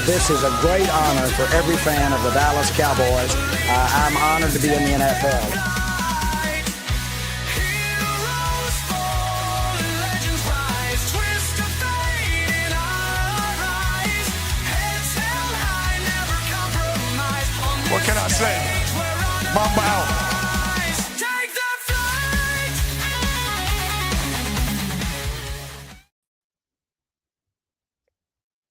This is a great honor for every fan of the Dallas Cowboys. I'm honored to be in the NFL. What can I say? Mamba out.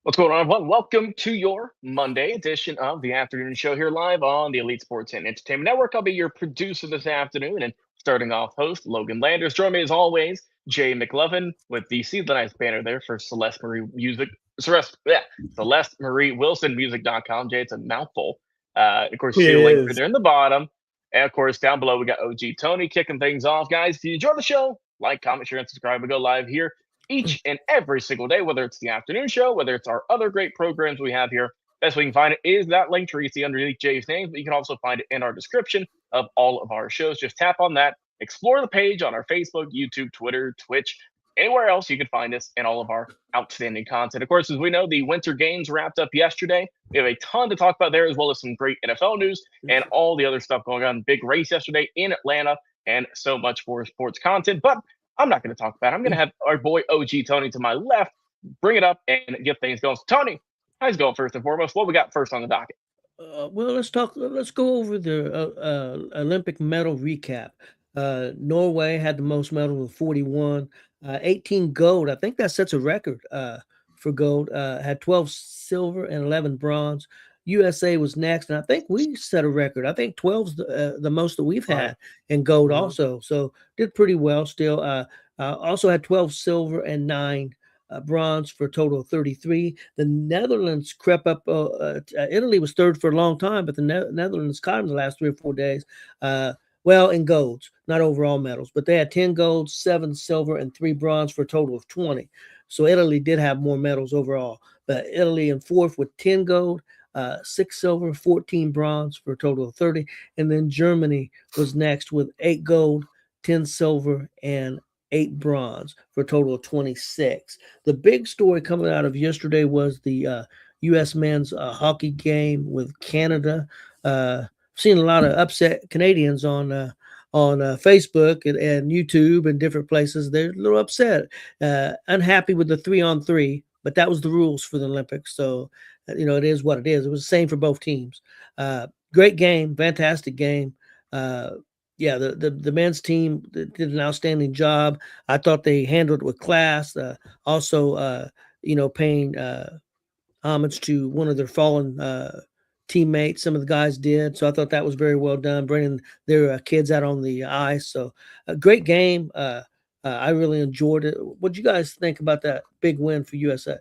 What's going on, everyone? Welcome to your Monday edition of the afternoon show here live on the Elite Sports and Entertainment Network. I'll be your producer this afternoon and starting off host Logan Landers. Join me as always, Jay McLovin with the See the Nice banner there for Celeste Marie Music. Celeste Marie Wilson Music.com. Jay, it's a mouthful. Of course, you see a link there in the bottom. And of course, down below, we got OG Tony kicking things off. Guys, if you enjoy the show, like, comment, share, and subscribe. We go live here each and every single day, whether it's the afternoon show, whether it's our other great programs we have here. Best way you can find it is that link tree you see underneath Jay's name, but you can also find it in our description of all of our shows. Just tap on that, explore the page on our Facebook, YouTube, Twitter, Twitch, anywhere else you can find us and all of our outstanding content. Of course, as we know, the Winter Games wrapped up yesterday. We have a ton to talk about there, as well as some great NFL news and all the other stuff going on. Big race yesterday in Atlanta and so much for sports content. But I'm not going to talk about it. I'm going to have our boy OG Tony to my left bring it up and get things going. So, Tony, how's it going first and foremost? What we got first on the docket? Well, let's go over the Olympic medal recap. Norway had the most medals with 41, 18 gold. I think that sets a record for gold. Had 12 silver and 11 bronze. USA was next, and I think we set a record. I think 12's the most that we've had in gold also. So did pretty well still. Also had 12 silver and 9 bronze for a total of 33. The Netherlands crept up. Italy was third for a long time, but the Netherlands caught in the last 3 or 4 days. Well, in golds, not overall medals, but they had 10 golds, 7 silver, and 3 bronze for a total of 20. So Italy did have more medals overall, but Italy in fourth with 10 gold, 6 silver, 14 bronze for a total of 30. And then Germany was next with 8 gold, 10 silver, and 8 bronze for a total of 26. The big story coming out of yesterday was the U.S. men's hockey game with Canada. Seen a lot of upset Canadians on Facebook and YouTube and different places. They're a little upset, unhappy with the 3-on-3, but that was the rules for the Olympics. So, it is what it is. It was the same for both teams. Great game, fantastic game. The men's team did an outstanding job. I thought they handled it with class. Also, paying homage to one of their fallen teammates. Some of the guys did. So I thought that was very well done, bringing their kids out on the ice. So a great game. I really enjoyed it. What do you guys think about that big win for USA?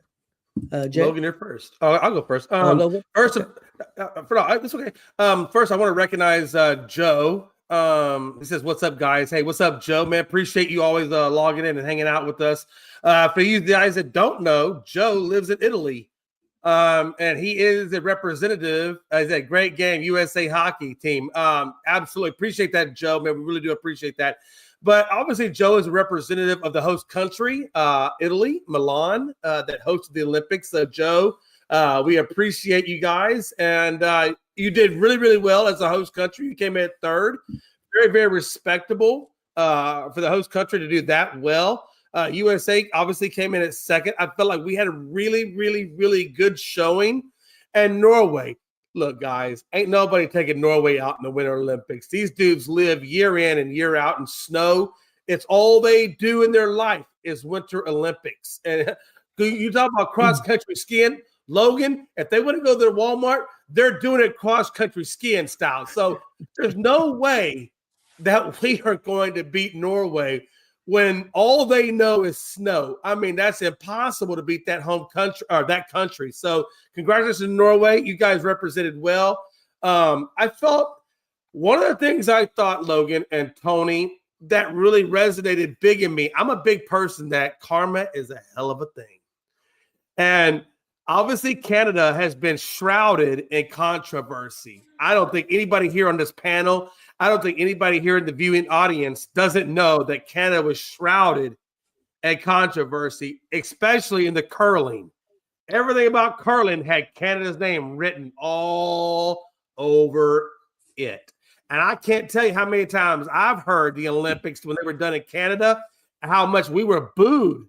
Jay? Logan, you're first. I'll go first. First, okay. That's okay. First, I want to recognize Joe. He says, "What's up, guys? Hey, what's up, Joe? Man, appreciate you always logging in and hanging out with us. For you guys that don't know, Joe lives in Italy, and he is a representative as a great game USA hockey team. Absolutely appreciate that, Joe. Man, we really do appreciate that. But obviously, Joe is a representative of the host country, Italy, Milan, that hosted the Olympics. So, Joe, we appreciate you guys. And you did really, really well as a host country. You came in third. Very, very respectable for the host country to do that well. USA obviously came in at second. I felt like we had a really, really, really good showing. And Norway. Look, guys, ain't nobody taking Norway out in the Winter Olympics. These dudes live year in and year out in snow. It's all they do in their life is Winter Olympics. And you talk about cross-country skiing, Logan, if they want to go to their Walmart, they're doing it cross-country skiing style. So there's no way that we are going to beat Norway when all they know is snow. I mean, that's impossible to beat that home country or that country. So congratulations to Norway. You guys represented well. I felt one of the things I thought, Logan and Tony, that really resonated big in me. I'm a big person that karma is a hell of a thing. And obviously Canada has been shrouded in controversy. I don't think anybody here on this panel, I don't think anybody here in the viewing audience doesn't know that Canada was shrouded in controversy, especially in the curling. Everything about curling had Canada's name written all over it. And I can't tell you how many times I've heard the Olympics when they were done in Canada, how much we were booed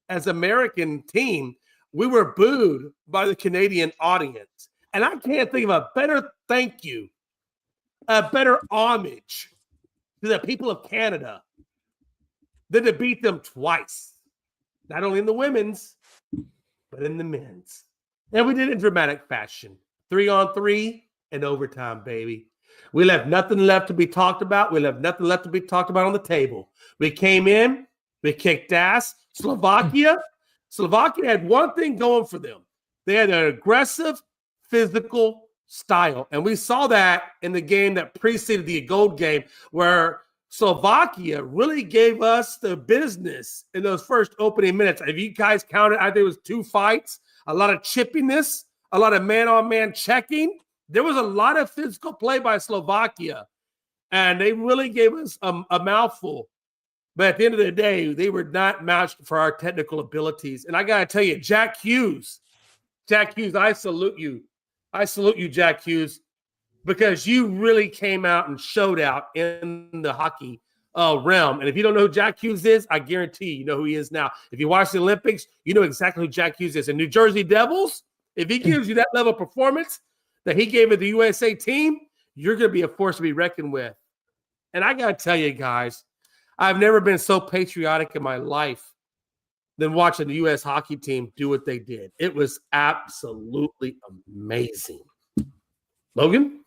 as American team. We were booed by the Canadian audience. And I can't think of a better thank you, a better homage to the people of Canada than to beat them twice. Not only in the women's, but in the men's. And we did it in dramatic fashion. 3-on-3 and overtime, baby. We left nothing left to be talked about. We left nothing left to be talked about on the table. We came in, we kicked ass. Slovakia had one thing going for them. They had an aggressive, physical style. And we saw that in the game that preceded the gold game, where Slovakia really gave us the business in those first opening minutes. If you guys counted, I think it was 2 fights, a lot of chippiness, a lot of man-on-man checking. There was a lot of physical play by Slovakia, and they really gave us a mouthful. But at the end of the day, they were not matched for our technical abilities. And I got to tell you, Jack Hughes, I salute you. I salute you, Jack Hughes, because you really came out and showed out in the hockey realm. And if you don't know who Jack Hughes is, I guarantee you know who he is now. If you watch the Olympics, you know exactly who Jack Hughes is. And New Jersey Devils, if he gives you that level of performance that he gave at the USA team, you're going to be a force to be reckoned with. And I got to tell you, guys, I've never been so patriotic in my life than watching the U.S. hockey team do what they did. It was absolutely amazing. Logan?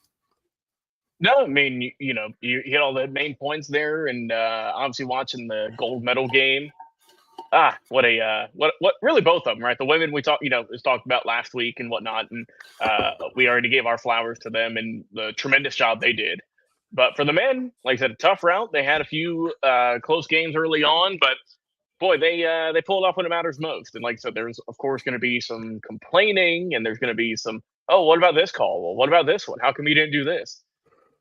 No, I mean, you hit all the main points there, and obviously watching the gold medal game. What really both of them, right? The women we talked about last week and whatnot, and we already gave our flowers to them and the tremendous job they did. But for the men, like I said, a tough route. They had a few close games early on, but boy, they pulled off when it matters most. And like I said, there's of course going to be some complaining, and there's going to be some, oh, what about this call? Well, what about this one? How come you didn't do this?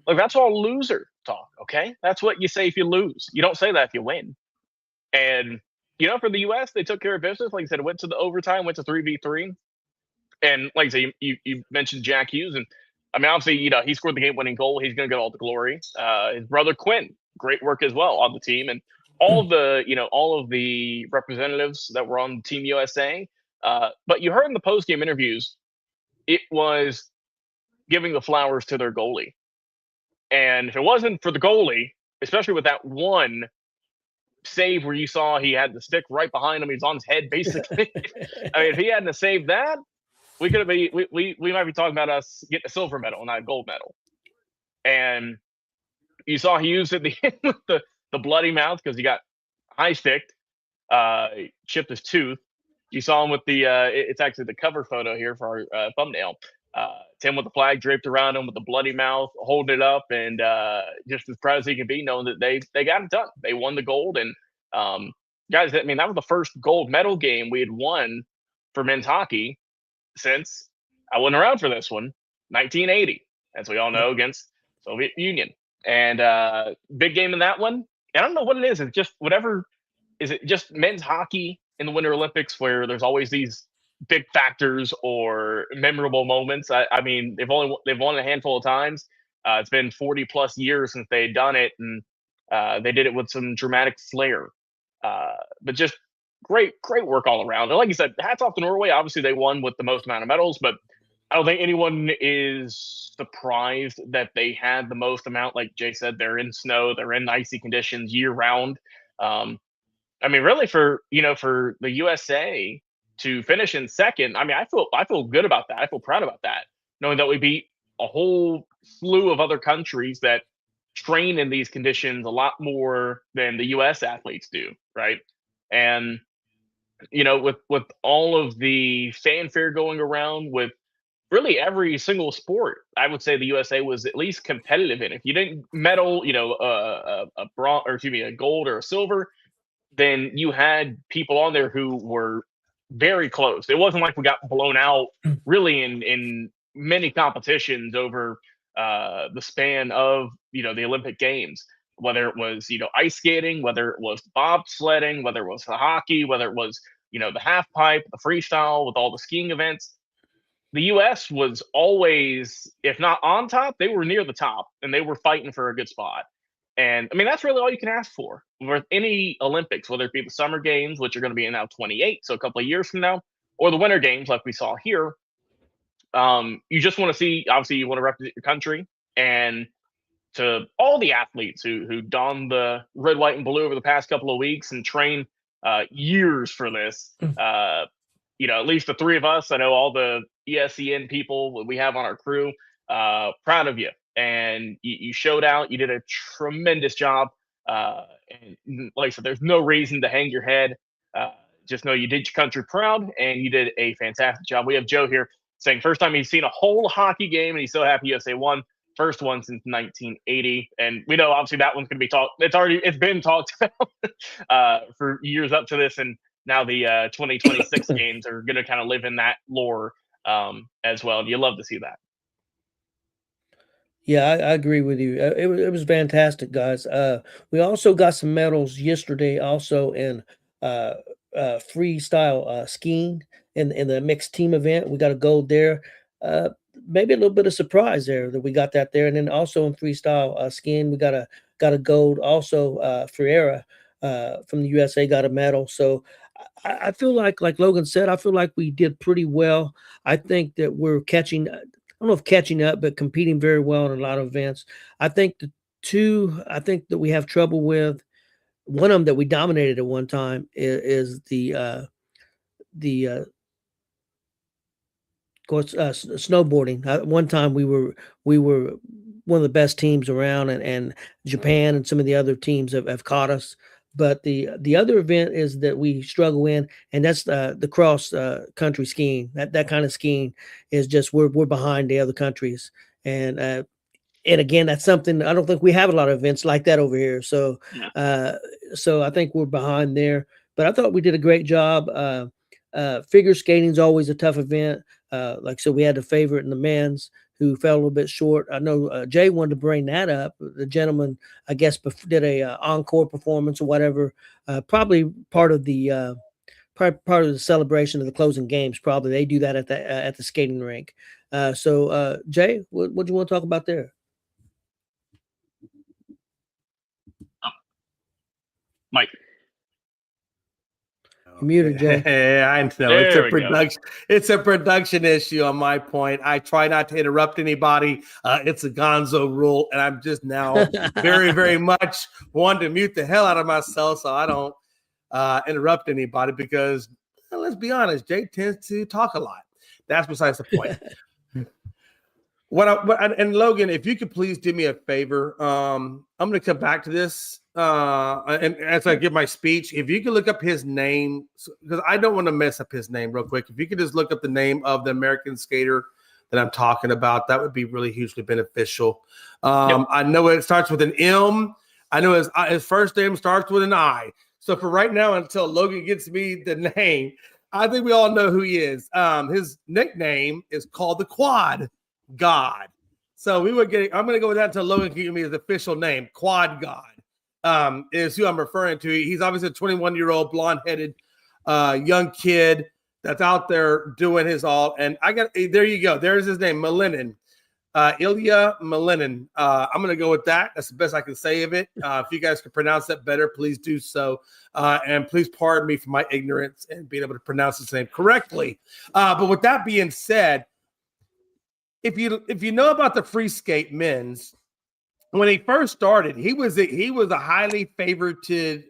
Look, that's all loser talk, okay? That's what you say if you lose. You don't say that if you win. And, for the U.S., they took care of business. Like I said, it went to the overtime, went to 3v3. And like I said, you mentioned Jack Hughes. And, I mean, obviously, he scored the game-winning goal. He's going to get all the glory. His brother, Quinn, great work as well on the team. And all of the representatives that were on Team USA. But you heard in the post-game interviews, it was giving the flowers to their goalie. And if it wasn't for the goalie, especially with that one save where you saw he had the stick right behind him, he's on his head basically. I mean, if he hadn't saved that, we could have we might be talking about us getting a silver medal, not a gold medal. And you saw he used it with the bloody mouth because he got high sticked, chipped his tooth. You saw him with the it's actually the cover photo here for our thumbnail. Tim with the flag draped around him with the bloody mouth, holding it up, and just as proud as he can be, knowing that they got it done. They won the gold. And guys, I mean, that was the first gold medal game we had won for men's hockey since I wasn't around for this one, 1980, as we all know, against Soviet Union. And big game in that one. I don't know what it is. It's just whatever. Is it just men's hockey in the Winter Olympics where there's always these big factors or memorable moments? I mean, they've won a handful of times. It's been 40 plus years since they'd done it, and they did it with some dramatic flair. But just great work all around. And like you said, hats off to Norway. Obviously, they won with the most amount of medals, but I don't think anyone is surprised that they had the most amount. Like Jay said, they're in snow, they're in icy conditions year round. I mean, really, for the USA to finish in second, I mean, I feel good about that. I feel proud about that, knowing that we beat a whole slew of other countries that train in these conditions a lot more than the U.S. athletes do, right? And with all of the fanfare going around with really every single sport, I would say the USA was at least competitive in. If you didn't medal, a bronze, or excuse me, a gold or a silver, then you had people on there who were very close. It wasn't like we got blown out really in many competitions over the span of the Olympic Games, whether it was ice skating, whether it was bobsledding, whether it was the hockey, whether it was the half pipe, the freestyle with all the skiing events. The U.S. was always, if not on top, they were near the top, and they were fighting for a good spot. And I mean, that's really all you can ask for with any Olympics, whether it be the Summer Games, which are going to be in now 28, so a couple of years from now, or the Winter Games, like we saw here. You just want to see, obviously, you want to represent your country. And to all the athletes who donned the red, white, and blue over the past couple of weeks and trained years for this, at least the three of us, I know all the ESEN people we have on our crew, proud of you. And you showed out. You did a tremendous job. And like I said, there's no reason to hang your head. Just know you did your country proud, and you did a fantastic job. We have Joe here saying first time he's seen a whole hockey game, and he's so happy USA won. First one since 1980. And we know, obviously, that one's going to be talked. It's been talked about for years up to this. And now the 2026 games are going to kind of live in that lore as well. And you love to see that. Yeah, I agree with you. It was fantastic, guys. We also got some medals yesterday, also in freestyle skiing in the mixed team event. We got a gold there. Maybe a little bit of surprise there that we got that there, and then also in freestyle skiing, we got a gold. Also, Ferreira from the USA got a medal. So I feel like Logan said, I feel like we did pretty well. I think that we're catching. I don't know if catching up, but competing very well in a lot of events. I think that we have trouble with. One of them that we dominated at one time is the snowboarding. One time we were one of the best teams around, and Japan and some of the other teams have caught us. But the other event is that we struggle in, and that's the cross country skiing. That kind of skiing is just we're behind the other countries, and again, that's something I don't think we have a lot of events like that over here. So so I think we're behind there. But I thought we did a great job. Figure skating is always a tough event. So we had a favorite in the men's who fell a little bit short. I know Jay wanted to bring that up. The gentleman, I guess, did a encore performance or whatever. Probably part of the celebration of the closing games. Probably they do that at the skating rink. So Jay, what do you want to talk about there? Mike. You're muted, Jay. I know it's a production issue on my point. I try not to interrupt anybody. It's a Gonzo rule, and I'm just now very, very much wanting to mute the hell out of myself so I don't interrupt anybody because let's be honest, Jay tends to talk a lot. That's besides the point. And Logan, if you could please do me a favor, I'm going to come back to this. And as I give my speech, if you could look up his name, because I don't want to mess up his name real quick. If you could just look up the name of the American skater that I'm talking about, that would be really hugely beneficial. I know it starts with an M. I know his first name starts with an I. So for right now, until Logan gets me the name, I think we all know who he is. His nickname is called the Quad God. So I'm going to go with that until Logan can give me his official name. Quad God is who I'm referring to. He's obviously a 21-year-old blonde-headed young kid that's out there doing his all. And there you go. There's his name, Malinin. Ilya Malinin. I'm going to go with that. That's the best I can say of it. If you guys can pronounce that better, please do so. And please pardon me for my ignorance and being able to pronounce his name correctly. But with that being said, if you know about the free skate men's, when he first started, he was a highly favorited,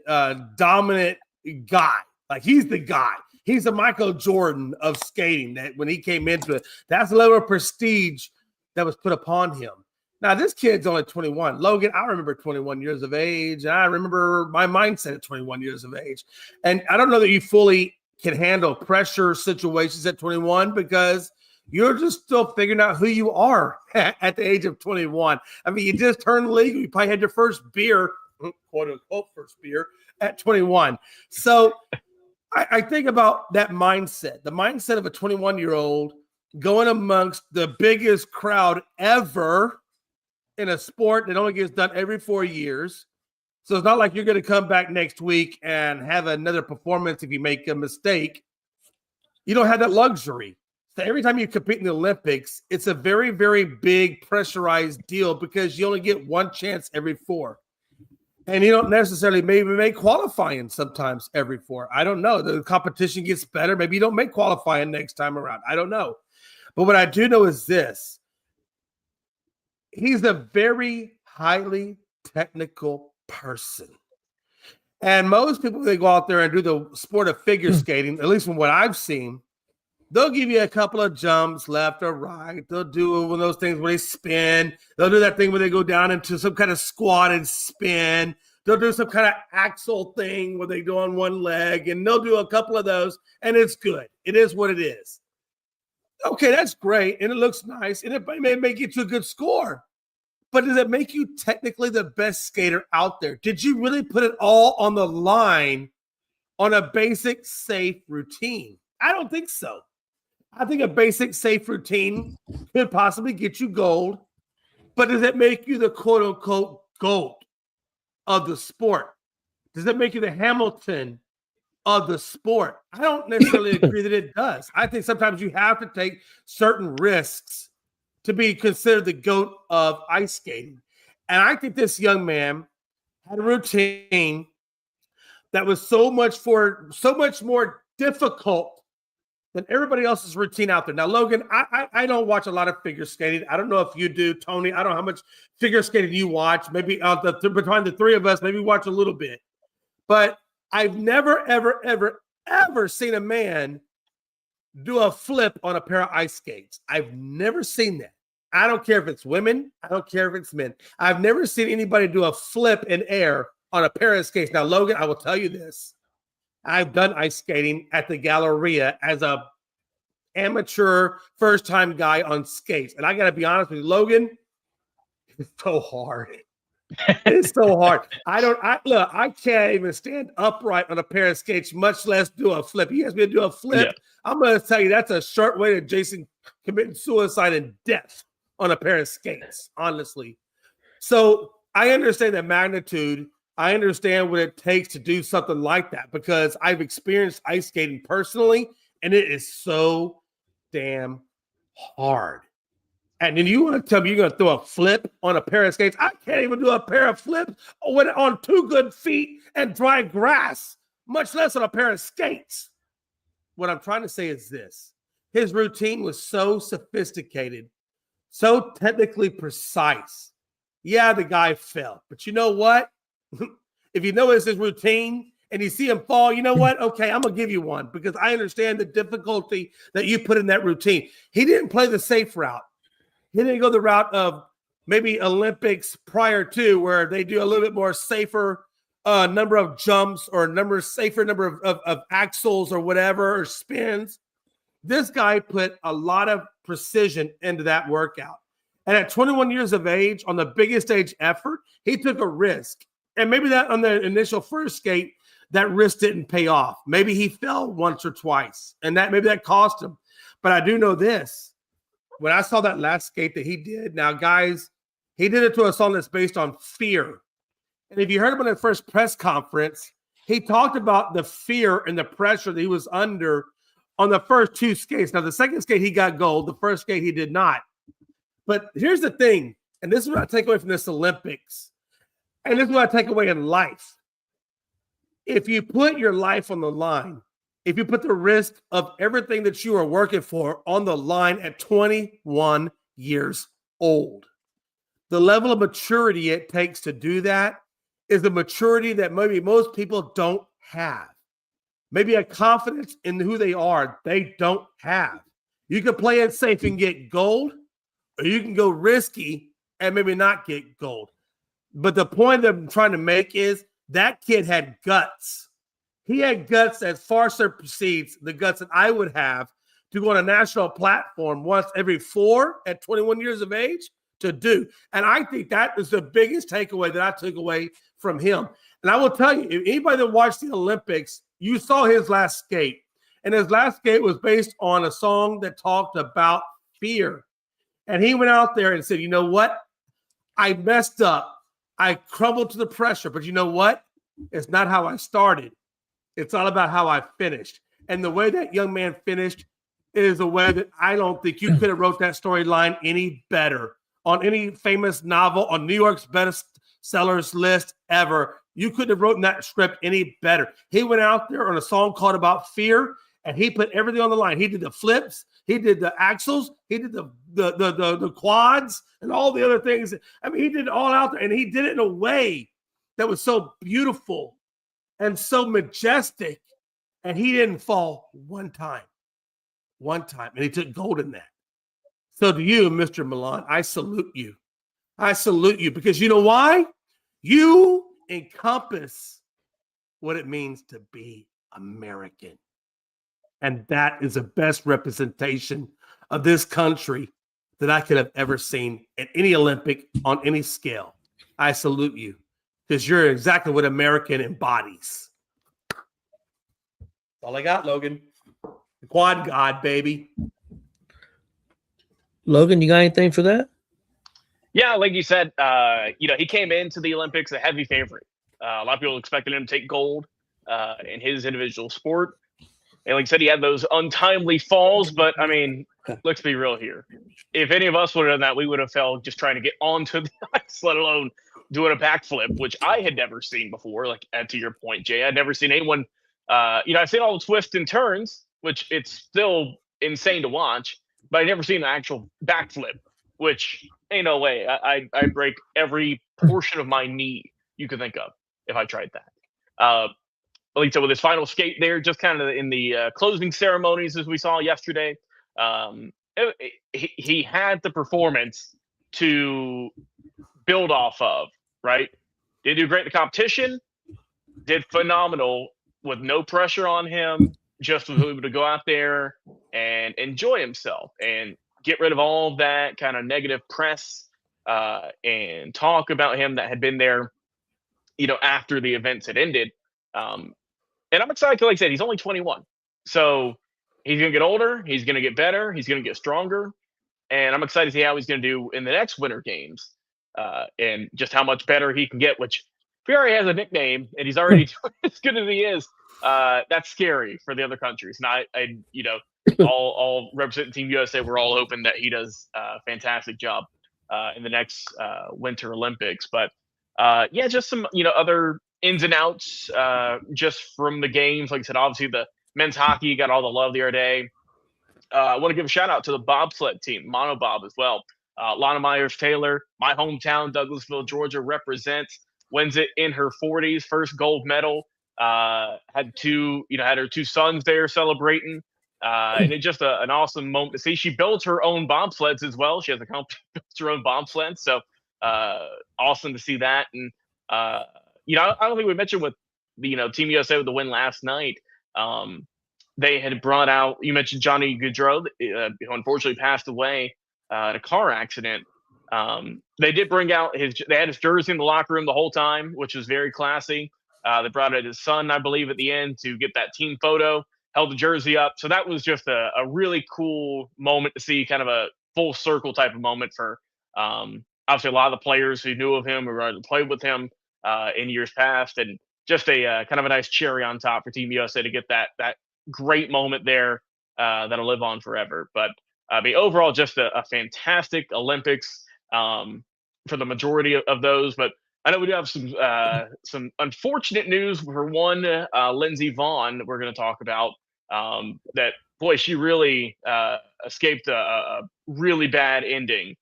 dominant guy. Like he's the guy. He's the Michael Jordan of skating. That when he came into it, that's the level of prestige that was put upon him. Now this kid's only 21. Logan, I remember 21 years of age, and I remember my mindset at 21 years of age. And I don't know that you fully can handle pressure situations at 21 because you're just still figuring out who you are at the age of 21. I mean, you just turned legal. You probably had your first beer, quote unquote, first beer at 21. So I think about that mindset, the mindset of a 21-year-old going amongst the biggest crowd ever in a sport that only gets done every 4 years. So it's not like you're going to come back next week and have another performance if you make a mistake. You don't have that luxury. So every time you compete in the Olympics, it's a very, very big pressurized deal because you only get one chance every 4. And you don't necessarily maybe make qualifying sometimes every 4. I don't know. The competition gets better. Maybe you don't make qualifying next time around. I don't know. But what I do know is this. He's a very highly technical person. And most people, they go out there and do the sport of figure skating, at least from what I've seen, they'll give you a couple of jumps left or right. They'll do one of those things where they spin. They'll do that thing where they go down into some kind of squat and spin. They'll do some kind of axle thing where they go on one leg, and they'll do a couple of those, and it's good. It is what it is. Okay, that's great, and it looks nice, and it may make you to a good score. But does it make you technically the best skater out there? Did you really put it all on the line on a basic, safe routine? I don't think so. I think a basic, safe routine could possibly get you gold, but does it make you the quote-unquote GOAT of the sport? Does it make you the Hamilton of the sport? I don't necessarily agree that it does. I think sometimes you have to take certain risks to be considered the GOAT of ice skating. And I think this young man had a routine that was so much more difficult than everybody else's routine out there. Now, Logan, I don't watch a lot of figure skating. I don't know if you do, Tony. I don't know how much figure skating you watch. Maybe between the three of us, maybe watch a little bit. But I've never, ever, ever, ever seen a man do a flip on a pair of ice skates. I've never seen that. I don't care if it's women. I don't care if it's men. I've never seen anybody do a flip in air on a pair of skates. Now, Logan, I will tell you this. I've done ice skating at the Galleria as a amateur first-time guy on skates. And I got to be honest with you, Logan, it's so hard. It's so hard. I can't even stand upright on a pair of skates, much less do a flip. You ask me to do a flip, yeah. I'm going to tell you that's a short way to Jason committing suicide and death on a pair of skates, honestly. So I understand the magnitude. I understand what it takes to do something like that because I've experienced ice skating personally, and it is so damn hard. And then you want to tell me you're going to throw a flip on a pair of skates? I can't even do a pair of flips on 2 good feet and dry grass, much less on a pair of skates. What I'm trying to say is this. His routine was so sophisticated, so technically precise. Yeah, the guy fell. But you know what? If you know it's his routine and you see him fall, you know what? Okay, I'm going to give you one because I understand the difficulty that you put in that routine. He didn't play the safe route. He didn't go the route of maybe Olympics prior to where they do a little bit more safer number of jumps or safer number of axles or whatever, or spins. This guy put a lot of precision into that workout. And at 21 years of age, on the biggest stage effort, he took a risk. And maybe that on the initial first skate, that risk didn't pay off. Maybe he fell once or twice, and maybe that cost him. But I do know this. When I saw that last skate that he did, now, guys, he did it to a song that's based on fear. And if you heard him in the first press conference, he talked about the fear and the pressure that he was under on the first 2 skates. Now, the second skate, he got gold. The first skate, he did not. But here's the thing, and this is what I take away from this Olympics, and this is what I take away in life. If you put your life on the line, if you put the risk of everything that you are working for on the line at 21 years old, the level of maturity it takes to do that is the maturity that maybe most people don't have. Maybe a confidence in who they are, they don't have. You can play it safe and get gold, or you can go risky and maybe not get gold. But the point that I'm trying to make is that kid had guts. He had guts that far supersedes the guts that I would have to go on a national platform once every 4 at 21 years of age to do. And I think that is the biggest takeaway that I took away from him. And I will tell you, if anybody that watched the Olympics, you saw his last skate. And his last skate was based on a song that talked about fear. And he went out there and said, you know what? I messed up. I crumbled to the pressure, but you know what? It's not how I started. It's all about how I finished. And the way that young man finished is a way that I don't think you could have wrote that storyline any better on any famous novel on New York's best sellers list ever. You couldn't have written that script any better. He went out there on a song called About Fear, and he put everything on the line. He did the flips, he did the axles, he did the quads, and all the other things. I mean, he did it all out there, and he did it in a way that was so beautiful and so majestic, and he didn't fall one time, and he took gold in that. So to you, Mr. Milan, I salute you. I salute you because you know why? You encompass what it means to be American. And that is the best representation of this country that I could have ever seen at any Olympic on any scale. I salute you because you're exactly what American embodies. That's all I got, Logan. The quad god, baby. Logan, you got anything for that? Yeah, like you said, he came into the Olympics a heavy favorite. A lot of people expected him to take gold in his individual sport. And like I said, he had those untimely falls, but I mean, let's be real here. If any of us would have done that, we would have fell just trying to get onto the ice, let alone doing a backflip, which I had never seen before. Like to your point, Jay, I'd never seen anyone. I've seen all the twists and turns, which it's still insane to watch, but I've never seen an actual backflip, which ain't no way. I break every portion of my knee you could think of if I tried that. Like so with his final skate there, just kind of in the closing ceremonies as we saw yesterday, he had the performance to build off of, right? Did do great in the competition, did phenomenal with no pressure on him, just was able to go out there and enjoy himself and get rid of all of that kind of negative press and talk about him that had been there, after the events had ended. And I'm excited because, like I said, he's only 21. So he's going to get older. He's going to get better. He's going to get stronger. And I'm excited to see how he's going to do in the next Winter Games and just how much better he can get, which if he already has a nickname and he's already doing as good as he is, that's scary for the other countries. And all representing Team USA, we're all hoping that he does a fantastic job in the next Winter Olympics. But just some, other ins and outs just from the games. Like I said, obviously the men's hockey got all the love the other day. I want to give a shout out to the bobsled team, monobob as well. Lana Myers-Taylor, my hometown, Douglasville, Georgia, represents, wins it in her 40s, first gold medal. Had her two sons there celebrating. And it's just an awesome moment to see. She builds her own bobsleds as well. She has a company that builds her own bobsleds. So awesome to see that. And I don't think we mentioned with the Team USA with the win last night. They had brought out, you mentioned Johnny Gaudreau, who unfortunately passed away in a car accident. They did bring out they had his jersey in the locker room the whole time, which was very classy. They brought out his son, I believe, at the end to get that team photo, held the jersey up. So that was just a really cool moment to see, kind of a full circle type of moment for obviously a lot of the players who knew of him, who played with him in years past, and just a kind of a nice cherry on top for Team USA to get that great moment there that'll live on forever. But overall, just a fantastic Olympics for the majority of those. But I know we do have some unfortunate news for one, Lindsey Vonn, we're going to talk about. That boy, she really escaped a really bad ending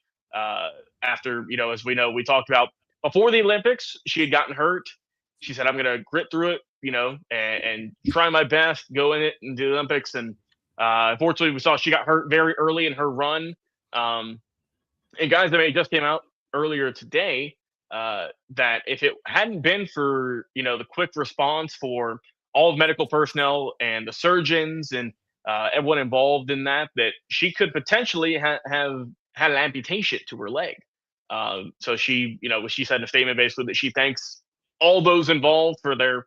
after, as we know, we talked about before the Olympics, she had gotten hurt. She said, I'm going to grit through it, and try my best, go in it and do the Olympics. And unfortunately, we saw she got hurt very early in her run. And guys, it just came out earlier today that if it hadn't been for, the quick response for all of medical personnel and the surgeons and everyone involved in that she could potentially have had an amputation to her leg. So she, she said in a statement basically that she thanks all those involved for their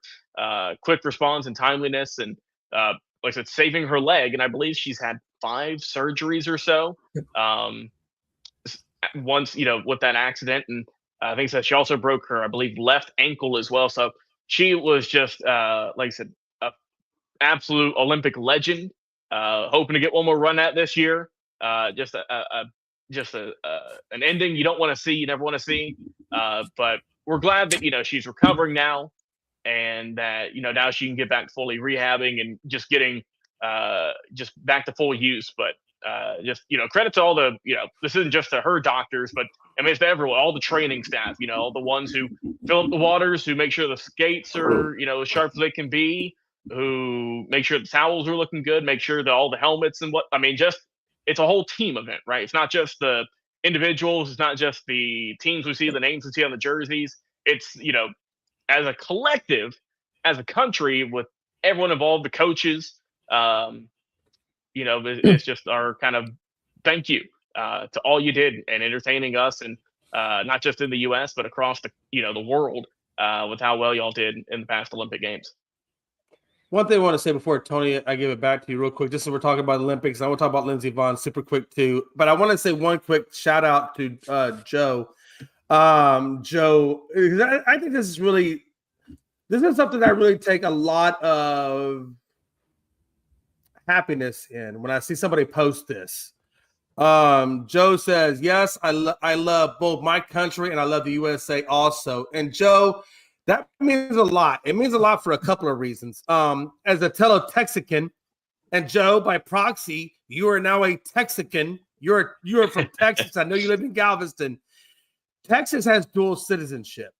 quick response and timeliness and, like I said, saving her leg. And I believe she's had 5 surgeries or so once, with that accident. And I think so. She also broke her, I believe, left ankle as well. So she was just, like I said, a absolute Olympic legend. Hoping to get one more run at this year. Just an ending you don't want to see, you never want to see. But we're glad that she's recovering now, and that now she can get back fully rehabbing and just getting just back to full use. But just credit to all the this isn't just to her doctors, but I mean it's to everyone, all the training staff, all the ones who fill up the waters, who make sure the skates are as sharp as they can be, who make sure the towels are looking good, make sure that all the helmets and just it's a whole team event, right? It's not just the individuals, it's not just the teams we see, the names we see on the jerseys. It's as a collective, as a country, with everyone involved, the coaches. It's just our kind of thank you to all you did and entertaining us, and not just in the U.S. but across the world with how well y'all did in the past Olympic Games. One thing I want to say before, Tony, I give it back to you real quick. Just as we're talking about Olympics, I want to talk about Lindsey Vonn super quick too. But I want to say one quick shout out to Joe. Joe, I think this is something that I really take a lot of happiness in when I see somebody post this. Joe says, yes, I love both my country and I love the USA also. And Joe, that means a lot. It means a lot for a couple of reasons. As a Texican, and Joe, by proxy, you are now a Texican. You are from Texas. I know you live in Galveston. Texas has dual citizenship.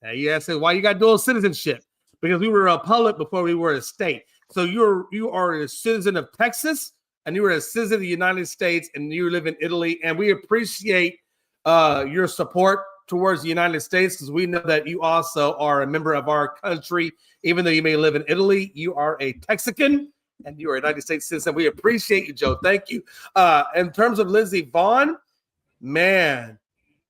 Now you ask, why you got dual citizenship? Because we were a republic before we were a state. So you are a citizen of Texas, and you are a citizen of the United States, and you live in Italy. And we appreciate your support towards the United States, because we know that you also are a member of our country. Even though you may live in Italy, you are a Texican and you are a United States citizen. We appreciate you, Joe. Thank you. In terms of Lindsey Vonn, man,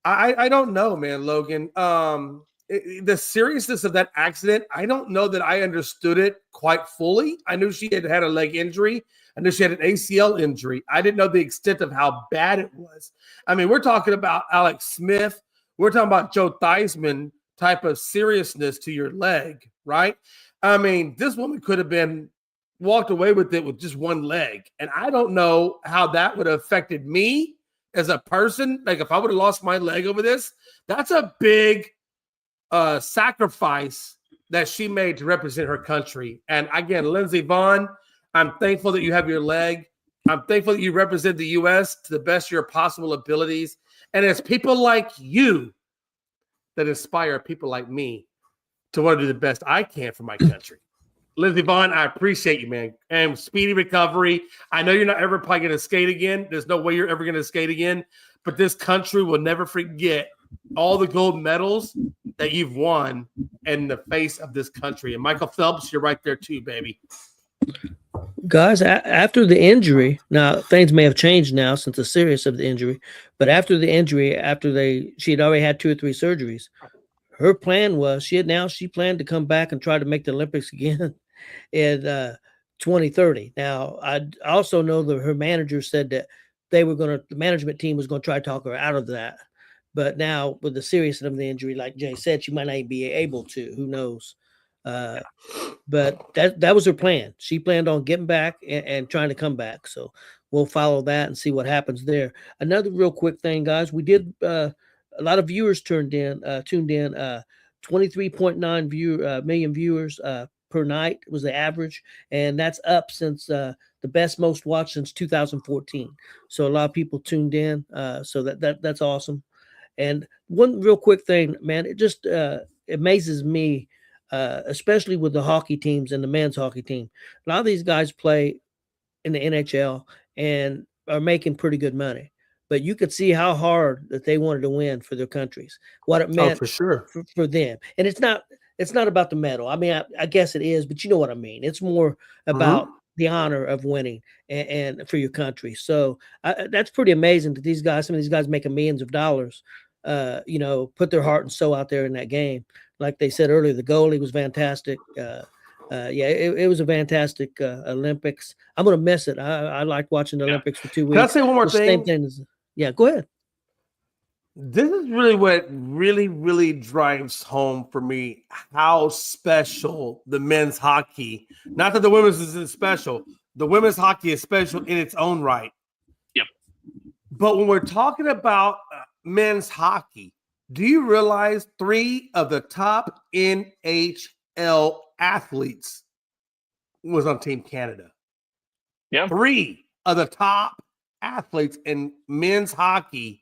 I don't know, man, Logan. The seriousness of that accident, I don't know that I understood it quite fully. I knew she had a leg injury. I knew she had an ACL injury. I didn't know the extent of how bad it was. I mean, we're talking about Alex Smith. We're talking about Joe Theismann type of seriousness to your leg, right? I mean, this woman could have been walked away with it with just one leg. And I don't know how that would have affected me as a person. Like if I would have lost my leg over this, that's a big sacrifice that she made to represent her country. And again, Lindsey Vonn, I'm thankful that you have your leg. I'm thankful that you represent the U.S. to the best of your possible abilities. And it's people like you that inspire people like me to want to do the best I can for my country. Lindsey Vonn, I appreciate you, man. And speedy recovery. I know you're not ever probably going to skate again. There's no way you're ever going to skate again. But this country will never forget all the gold medals that you've won in the face of this country. And Michael Phelps, you're right there too, baby. Guys, after the injury, now things may have changed now since the serious of the injury, but after the injury, she had already had 2 or 3 surgeries. Her plan was she planned to come back and try to make the Olympics again in 2030. Now, I also know that her manager said that the management team was going to try to talk her out of that. But now with the seriousness of the injury, like Jay said, she might not even be able to. Who knows? But that was her plan. She planned on getting back and trying to come back. So we'll follow that and see what happens there. Another real quick thing, guys, we did a lot of viewers tuned in 23.9 million viewers per night was the average, and that's up since the most watched since 2014. So a lot of people tuned in, so that's awesome. And one real quick thing, man, it just amazes me, especially with the hockey teams and the men's hockey team. A lot of these guys play in the NHL and are making pretty good money, but you could see how hard that they wanted to win for their countries, what it meant for sure for them. And it's not about the medal. I mean, I guess it is, but you know what I mean. It's more about the honor of winning and for your country. So that's pretty amazing that some of these guys making millions of dollars, put their heart and soul out there in that game. Like they said earlier, the goalie was fantastic. It was a fantastic Olympics. I'm going to miss it. I like watching the Olympics for 2 weeks. Can I say one more thing? Same thing go ahead. This is really what really drives home for me how special the men's hockey. Not that the women's isn't special. The women's hockey is special in its own right. Yep. But when we're talking about men's hockey, do you realize 3 of the top NHL athletes was on Team Canada? Yeah. 3 of the top athletes in men's hockey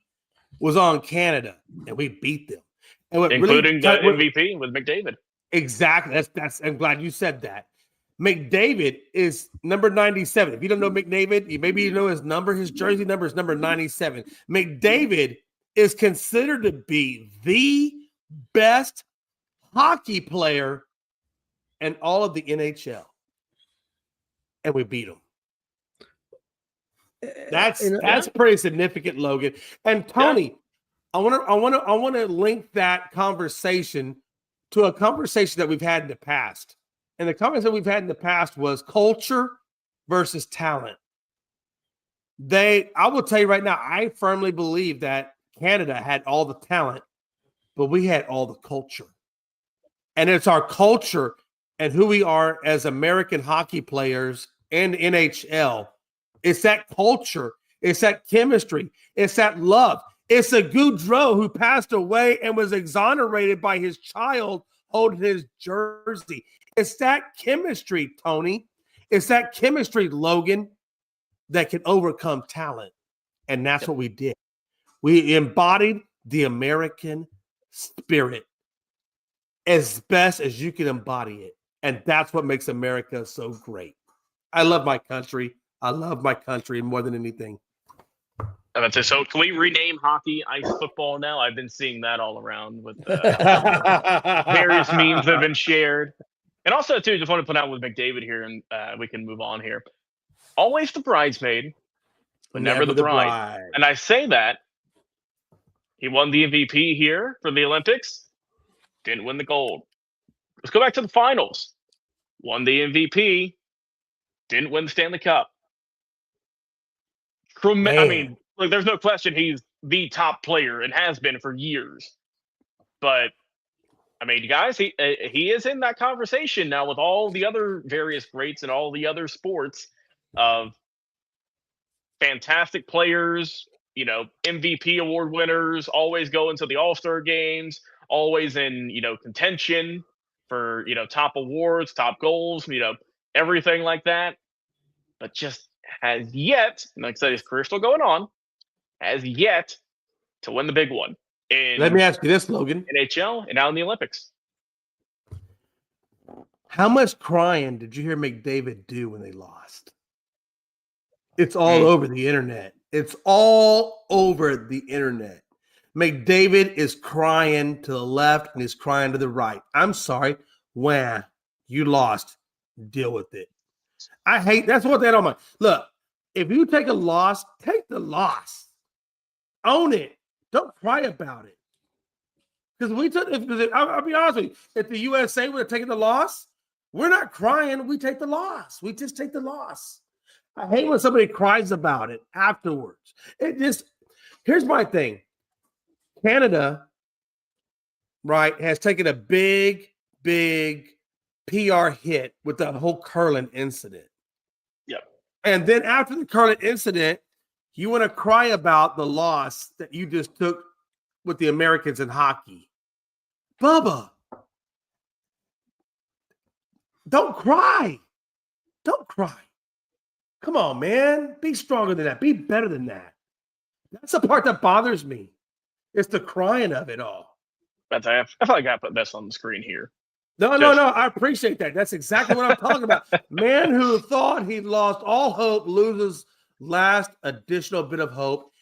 was on Canada, and we beat them. And including MVP with McDavid. Exactly. That's. I'm glad you said that. McDavid is number 97. If you don't know McDavid, maybe you know his number. His jersey number is number 97. McDavid is considered to be the best hockey player in all of the NHL, and we beat him. That's pretty significant, Logan. And Tony, I want to link that conversation to a conversation that we've had in the past. And the conversation we've had in the past was culture versus talent. I will tell you right now, I firmly believe that Canada had all the talent, but we had all the culture. And it's our culture and who we are as American hockey players and NHL. It's that culture. It's that chemistry. It's that love. It's a Gaudreau who passed away and was exonerated by his child holding his jersey. It's that chemistry, Tony. It's that chemistry, Logan, that can overcome talent. And that's what we did. We embodied the American spirit as best as you can embody it. And that's what makes America so great. I love my country. I love my country more than anything. So can we rename hockey ice football now? I've been seeing that all around with various memes that have been shared. And also, too, just want to put out with McDavid here, and we can move on here. Always the bridesmaid, but never the bride. And I say that he won the MVP here for the Olympics, didn't win the gold. Let's go back to the finals. Won the MVP, didn't win the Stanley Cup. I mean, look, there's no question he's the top player and has been for years. But I mean, guys, he is in that conversation now with all the other various greats and all the other sports of fantastic players, MVP award winners, always go into the All-Star games, always in, contention for, top awards, top goals, everything like that. But just has yet, and like I said, his career's still going on, has yet to win the big one. Let me ask you this, Logan. NHL and now in the Olympics. How much crying did you hear McDavid do when they lost? It's all over the internet. It's all over the internet. McDavid is crying to the left and he's crying to the right. I'm sorry. Wah, you lost. Deal with it. I hate that's what they don't mind. Look, if you take a loss, take the loss. Own it. Don't cry about it. Because I'll be honest with you, if the USA would have taken the loss, we're not crying. We take the loss. We just take the loss. I hate when somebody cries about it afterwards. Here's my thing. Canada, right, has taken a big PR hit with the whole curling incident. Yep. And then after the curling incident, you want to cry about the loss that you just took with the Americans in hockey. Bubba, don't cry. Don't cry. Come on, man. Be stronger than that. Be better than that. That's the part that bothers me. It's the crying of it all. I feel like I gotta put this on the screen here. No. I appreciate that. That's exactly what I'm talking about. Man who thought he lost all hope loses last additional bit of hope.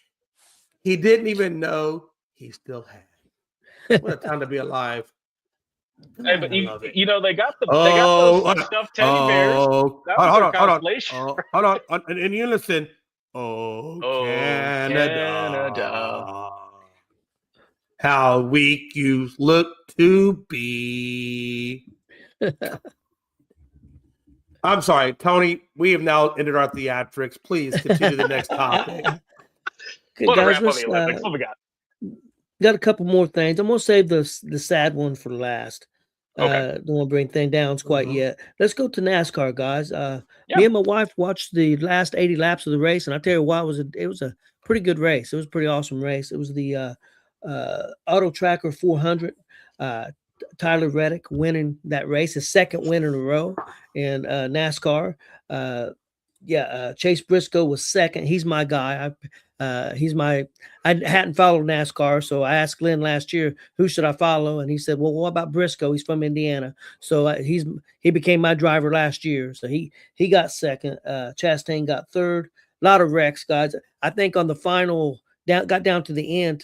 He didn't even know he still had. What a time to be alive. Hey, but they got those stuffed teddy bears. Hold on. And you listen. Oh, Canada. How weak you look to be. I'm sorry, Tony. We have now ended our theatrics. Please continue the next topic. What a wrap on the Olympics. What we got? got a couple more things. I'm gonna save the sad one for last. Okay. Don't want to bring things down quite yet. Let's go to NASCAR, guys. Me and my wife watched the last 80 laps of the race, and I tell you what, it was a pretty good race. It was a pretty awesome race. It was the Auto Tracker 400. Tyler Reddick winning that race, his second win in a row in NASCAR. Chase Briscoe was second. He's my guy. I hadn't followed NASCAR, so I asked Glenn last year, who should I follow? And he said, well, what about Briscoe? He's from Indiana. So he became my driver last year. So he got second. Chastain got third. A lot of wrecks, guys. I think on the final, got down to the end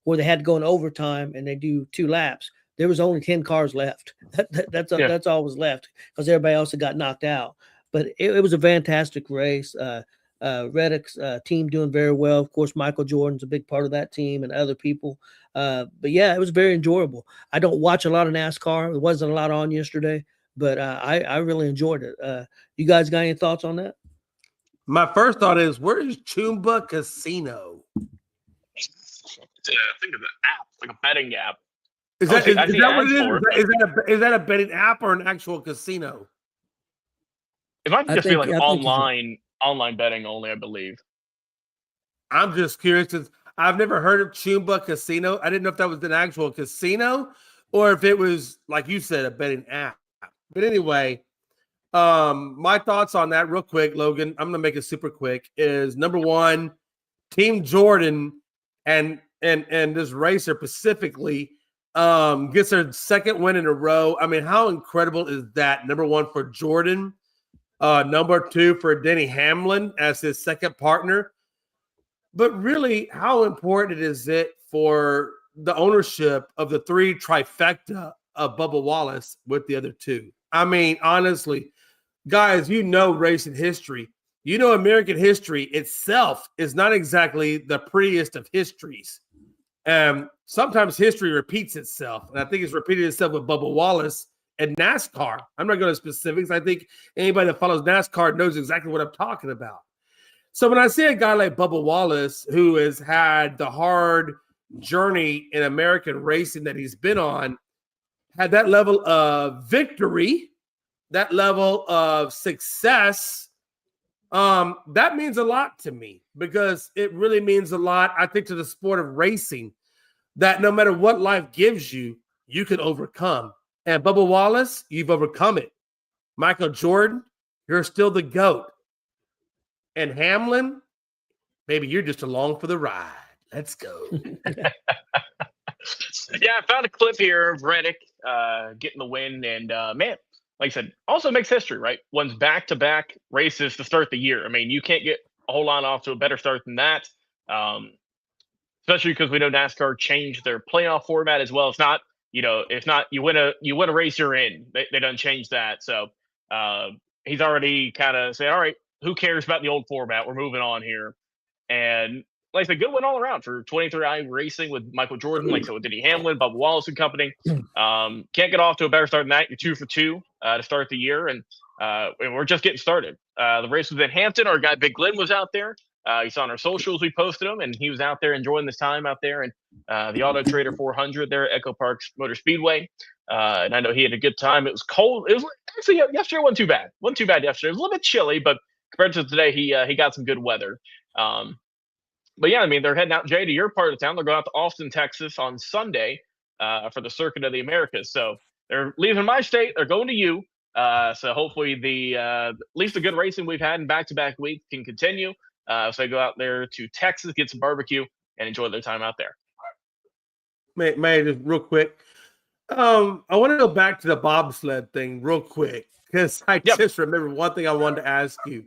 where they had to go in overtime and they do 2 laps. There was only 10 cars left. That's all was left because everybody else had got knocked out. But it was a fantastic race. Reddick's team doing very well. Of course, Michael Jordan's a big part of that team and other people. But yeah, it was very enjoyable. I don't watch a lot of NASCAR. There wasn't a lot on yesterday, but I really enjoyed it. You guys got any thoughts on that? My first thought is, where is Chumba Casino? Think of the app, like a betting app. Is that what it is? Is that a betting app or an actual casino? It might just be like online betting only, I believe. I'm just curious. I've never heard of Chumba Casino. I didn't know if that was an actual casino or if it was, like you said, a betting app. But anyway, my thoughts on that real quick, Logan, I'm going to make it super quick, is number one, Team Jordan and this racer specifically gets their second win in a row. I mean, how incredible is that? Number one for Jordan. Number two for Denny Hamlin as his second partner. But really, how important is it for the ownership of the 3 trifecta of Bubba Wallace with the other 2? I mean, honestly, guys, racing history. American history itself is not exactly the prettiest of histories. Sometimes history repeats itself, and I think it's repeated itself with Bubba Wallace and NASCAR. I'm not going to specifics. I think anybody that follows NASCAR knows exactly what I'm talking about. So when I see a guy like Bubba Wallace, who has had the hard journey in American racing that he's been on, had that level of victory, that level of success, that means a lot to me, because it really means a lot, I think, to the sport of racing, that no matter what life gives you, you can overcome. And Bubba Wallace, you've overcome it. Michael Jordan, you're still the GOAT. And Hamlin, maybe you're just along for the ride. Let's go. Yeah, I found a clip here of Reddick getting the win. And, man, like I said, also makes history, right? Wins back-to-back races to start the year. I mean, you can't get a whole lot off to a better start than that, especially because we know NASCAR changed their playoff format as well. It's not, you win a race, you're in. They don't change that. So he's already kind of saying, all right, who cares about the old format? We're moving on here. And like I said, good win all around for 23i Racing with Michael Jordan, like so with Denny Hamlin, Bubba Wallace and company. Can't get off to a better start than that. You're 2 for 2 to start the year, and we're just getting started. The race was in Hampton. Our guy Big Glenn was out there. You saw on our socials we posted him, and he was out there enjoying this time out there in the Auto Trader 400 there at Echo Park Motor Speedway. And I know he had a good time. It was cold. It was actually yesterday wasn't too bad. Wasn't too bad yesterday. It was a little bit chilly, but compared to today, he got some good weather. But yeah, I mean, they're heading out, Jay, to your part of town. They're going out to Austin, Texas on Sunday for the Circuit of the Americas. So they're leaving my state. They're going to you. So hopefully at least the good racing we've had in back-to-back weeks can continue. So they go out there to Texas, get some barbecue, and enjoy their time out there. May just real quick. I want to go back to the bobsled thing real quick, because I just remember one thing I wanted to ask you.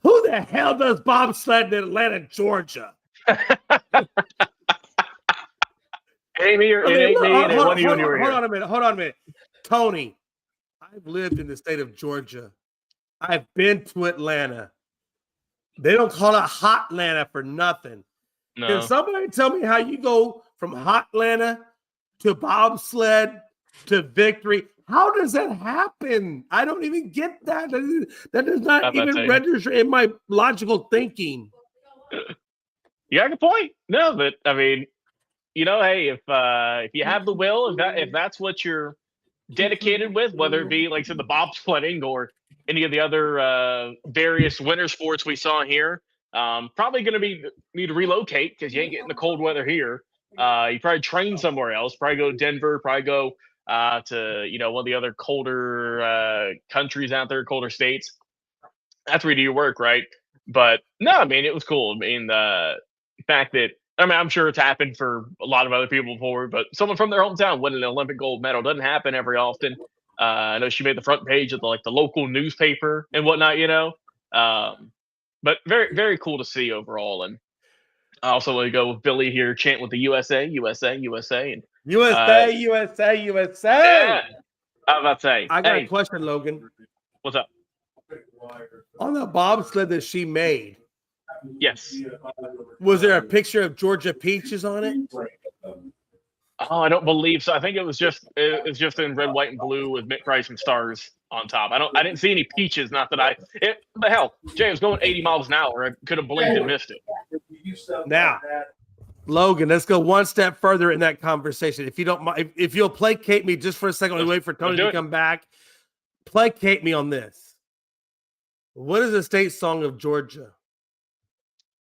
Who the hell does bobsled in Atlanta, Georgia? Ain't me or it ain't me. Hold on a minute. Tony, I've lived in the state of Georgia. I've been to Atlanta. They don't call it Hot Atlanta for nothing. No. Can somebody tell me how you go from Hot Atlanta to bobsled to victory? How does that happen? I don't even get that. That does not even register in my logical thinking. You got a good point. No, but I mean, hey, if you have the will, if that's what you're dedicated with, whether it be like I said, the bobsledding or any of the other various winter sports we saw here, probably going to need to relocate because you ain't getting the cold weather here. You probably train somewhere else. Probably go to Denver. Probably go to one of the other colder countries out there, colder states. That's where you do your work, right? But no, I mean it was cool. I mean the fact that I'm sure it's happened for a lot of other people before, but someone from their hometown winning an Olympic gold medal doesn't happen every often. I know she made the front page of the local newspaper and whatnot, but very, very cool to see overall. And I also want to go with Billy here, chant with the USA, USA, USA, and USA, USA, USA. Yeah, I was about to say. I got a question, Logan. What's up? On the bobsled that she made, yes. Was there a picture of Georgia Peaches on it? Oh, I don't believe so. I think it was just in red, white, and blue with Mick Price and stars on top. I didn't see any peaches. Not that the hell, Jay was going 80 miles an hour. I could have blinked and missed it. Now, Logan, let's go one step further in that conversation. If you don't mind, if you'll placate me just for a second, we wait for Tony to come back. Placate me on this. What is the state song of Georgia?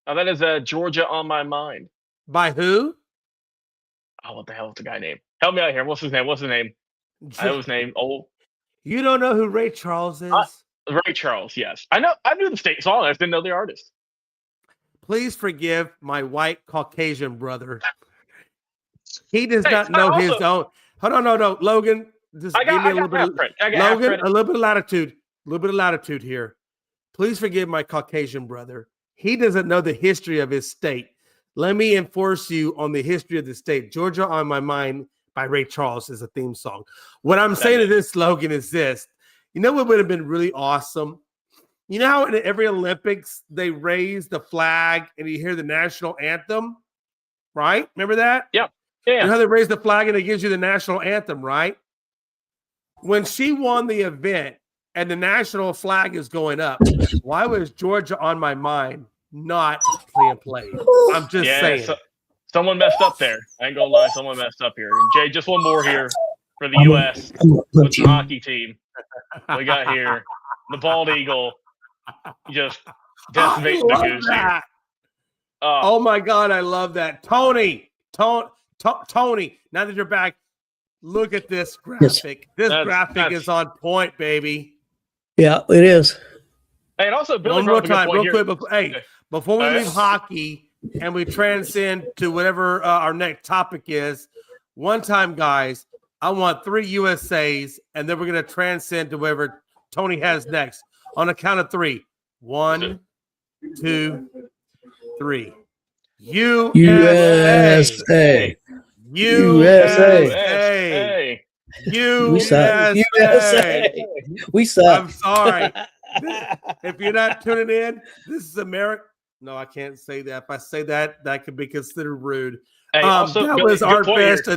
Oh, that is Georgia on My Mind. By who? Oh, what the hell is the guy name? Help me out here. What's his name? I know his name. Oh, you don't know who Ray Charles is? Ray Charles, yes. I know. I knew the state song. I just didn't know the artist. Please forgive my white Caucasian brother. He does not know his own. Hold on, no, Logan. Just give me a little bit. Logan, a little bit of latitude. A little bit of latitude here. Please forgive my Caucasian brother. He doesn't know the history of his state. Let me enforce you on the history of the state. Georgia on My Mind by Ray Charles is a theme song. What I'm saying to this, Logan, is this. You know what would have been really awesome? You know how in every Olympics they raise the flag and you hear the national anthem, right? Remember that? Yeah. Yeah. You know how they raise the flag and it gives you the national anthem, right? When she won the event and the national flag is going up, why was Georgia on My Mind not being played? I'm just saying. Someone messed up there. I ain't gonna lie, someone messed up here. And Jay, just one more here for the U.S. with the hockey team. We got here the bald eagle just decimating the goose here. Oh my God, I love that. Tony, now that you're back, look at this graphic. This graphic is on point, baby. Yeah, it is. Hey, and also, Billy, one more time, real quick. Before we leave hockey and we transcend to whatever our next topic is, one time, guys, I want 3 USAs, and then we're going to transcend to whatever Tony has next. On a count of 3. 1, 2, 3. USA. USA. USA. We suck. I'm sorry. If you're not tuning in, this is America. No, I can't say that. If I say that, that could be considered rude. Hey, also, that was our best.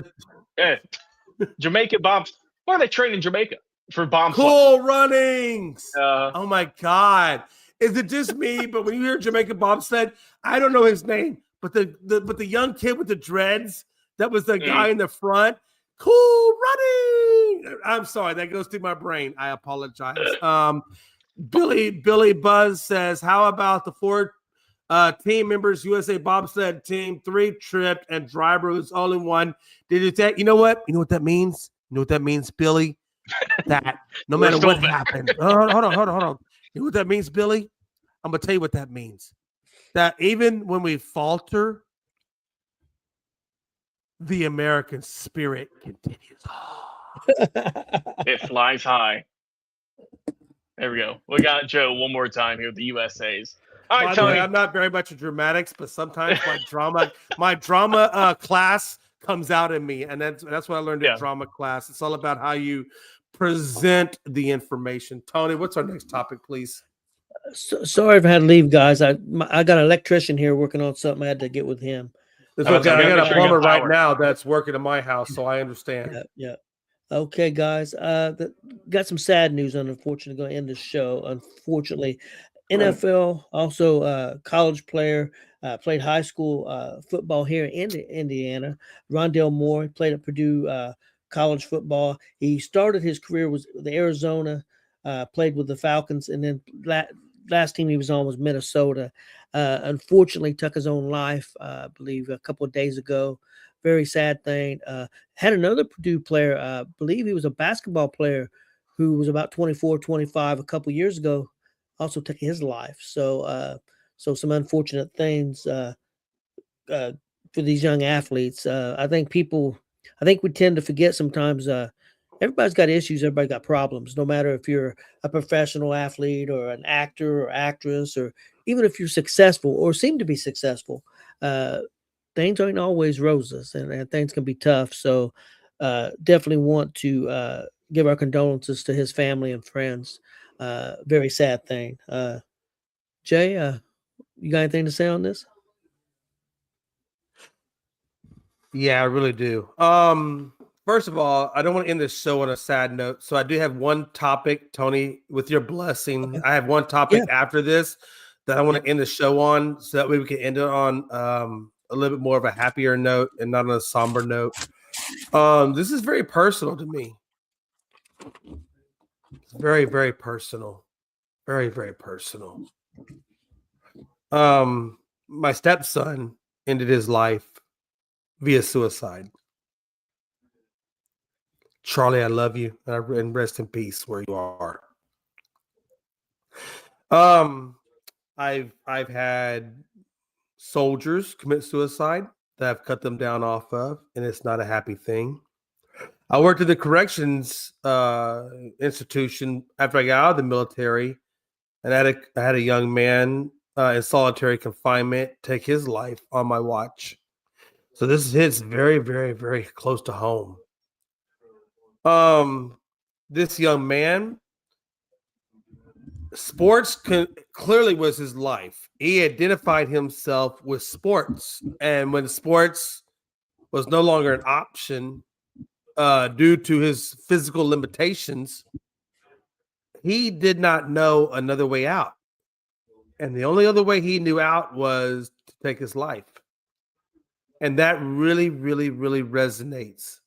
Jamaica bombs. Why are they training Jamaica for bomb? Cool runnings. Oh my God. Is it just me? But when you hear Jamaica bobsled, I don't know his name, but the young kid with the dreads, that was the guy in the front. Cool running. I'm sorry, that goes through my brain. I apologize. Billy Buzz says, how about the 4 team members, USA bobsled team, 3 tripped and driver was only 1. Did you take? You know what that means? You know what that means, Billy? That no matter what happened. Hold on. You know what that means, Billy? I'm gonna tell you what that means. That even when we falter, the American spirit continues. It flies high. There we go. We got Joe one more time here with the USAs. All right, Tony. I'm not very much a dramatics, but sometimes my drama class comes out in me, and that's what I learned in drama class. It's all about how you present the information. Tony, what's our next topic, please? Sorry if I had to leave, guys. I got an electrician here working on something. I had to get with him. It's okay. I got a plumber right now that's working in my house, so I understand. Yeah. Okay, guys. Got some sad news. Unfortunately, going to end the show. Unfortunately, NFL, also college player played high school football here in Indiana. Rondell Moore played at Purdue college football. He started his career with the Arizona, played with the Falcons, and then last team he was on was Minnesota. Unfortunately, took his own life, I believe, a couple of days ago. Very sad thing. Had another Purdue player, I believe he was a basketball player who was about 24, 25 a couple of years ago, also took his life. So some unfortunate things for these young athletes. I think we tend to forget sometimes. Everybody's got issues. Everybody got problems. No matter if you're a professional athlete or an actor or actress, or even if you're successful or seem to be successful, things aren't always roses, and things can be tough. So definitely want to give our condolences to his family and friends. Very sad thing. Jay, you got anything to say on this? Yeah, I really do. First of all, I don't want to end this show on a sad note. So I do have one topic, Tony, with your blessing. I have one topic after this that I want to end the show on, so that way we can end it on a little bit more of a happier note and not on a somber note. This is very personal to me. It's very, very personal. Very, very personal. My stepson ended his life via suicide. Charlie, I love you, and rest in peace where you are. I've had soldiers commit suicide that I've cut them down off of, and it's not a happy thing. I worked at the corrections institution after I got out of the military, and I had a young man in solitary confinement take his life on my watch. So this hits very, very, very close to home. This young man, sports clearly was his life. He identified himself with sports, and when sports was no longer an option due to his physical limitations, he did not know another way out. And the only other way he knew out was to take his life. And that really, really, really resonates.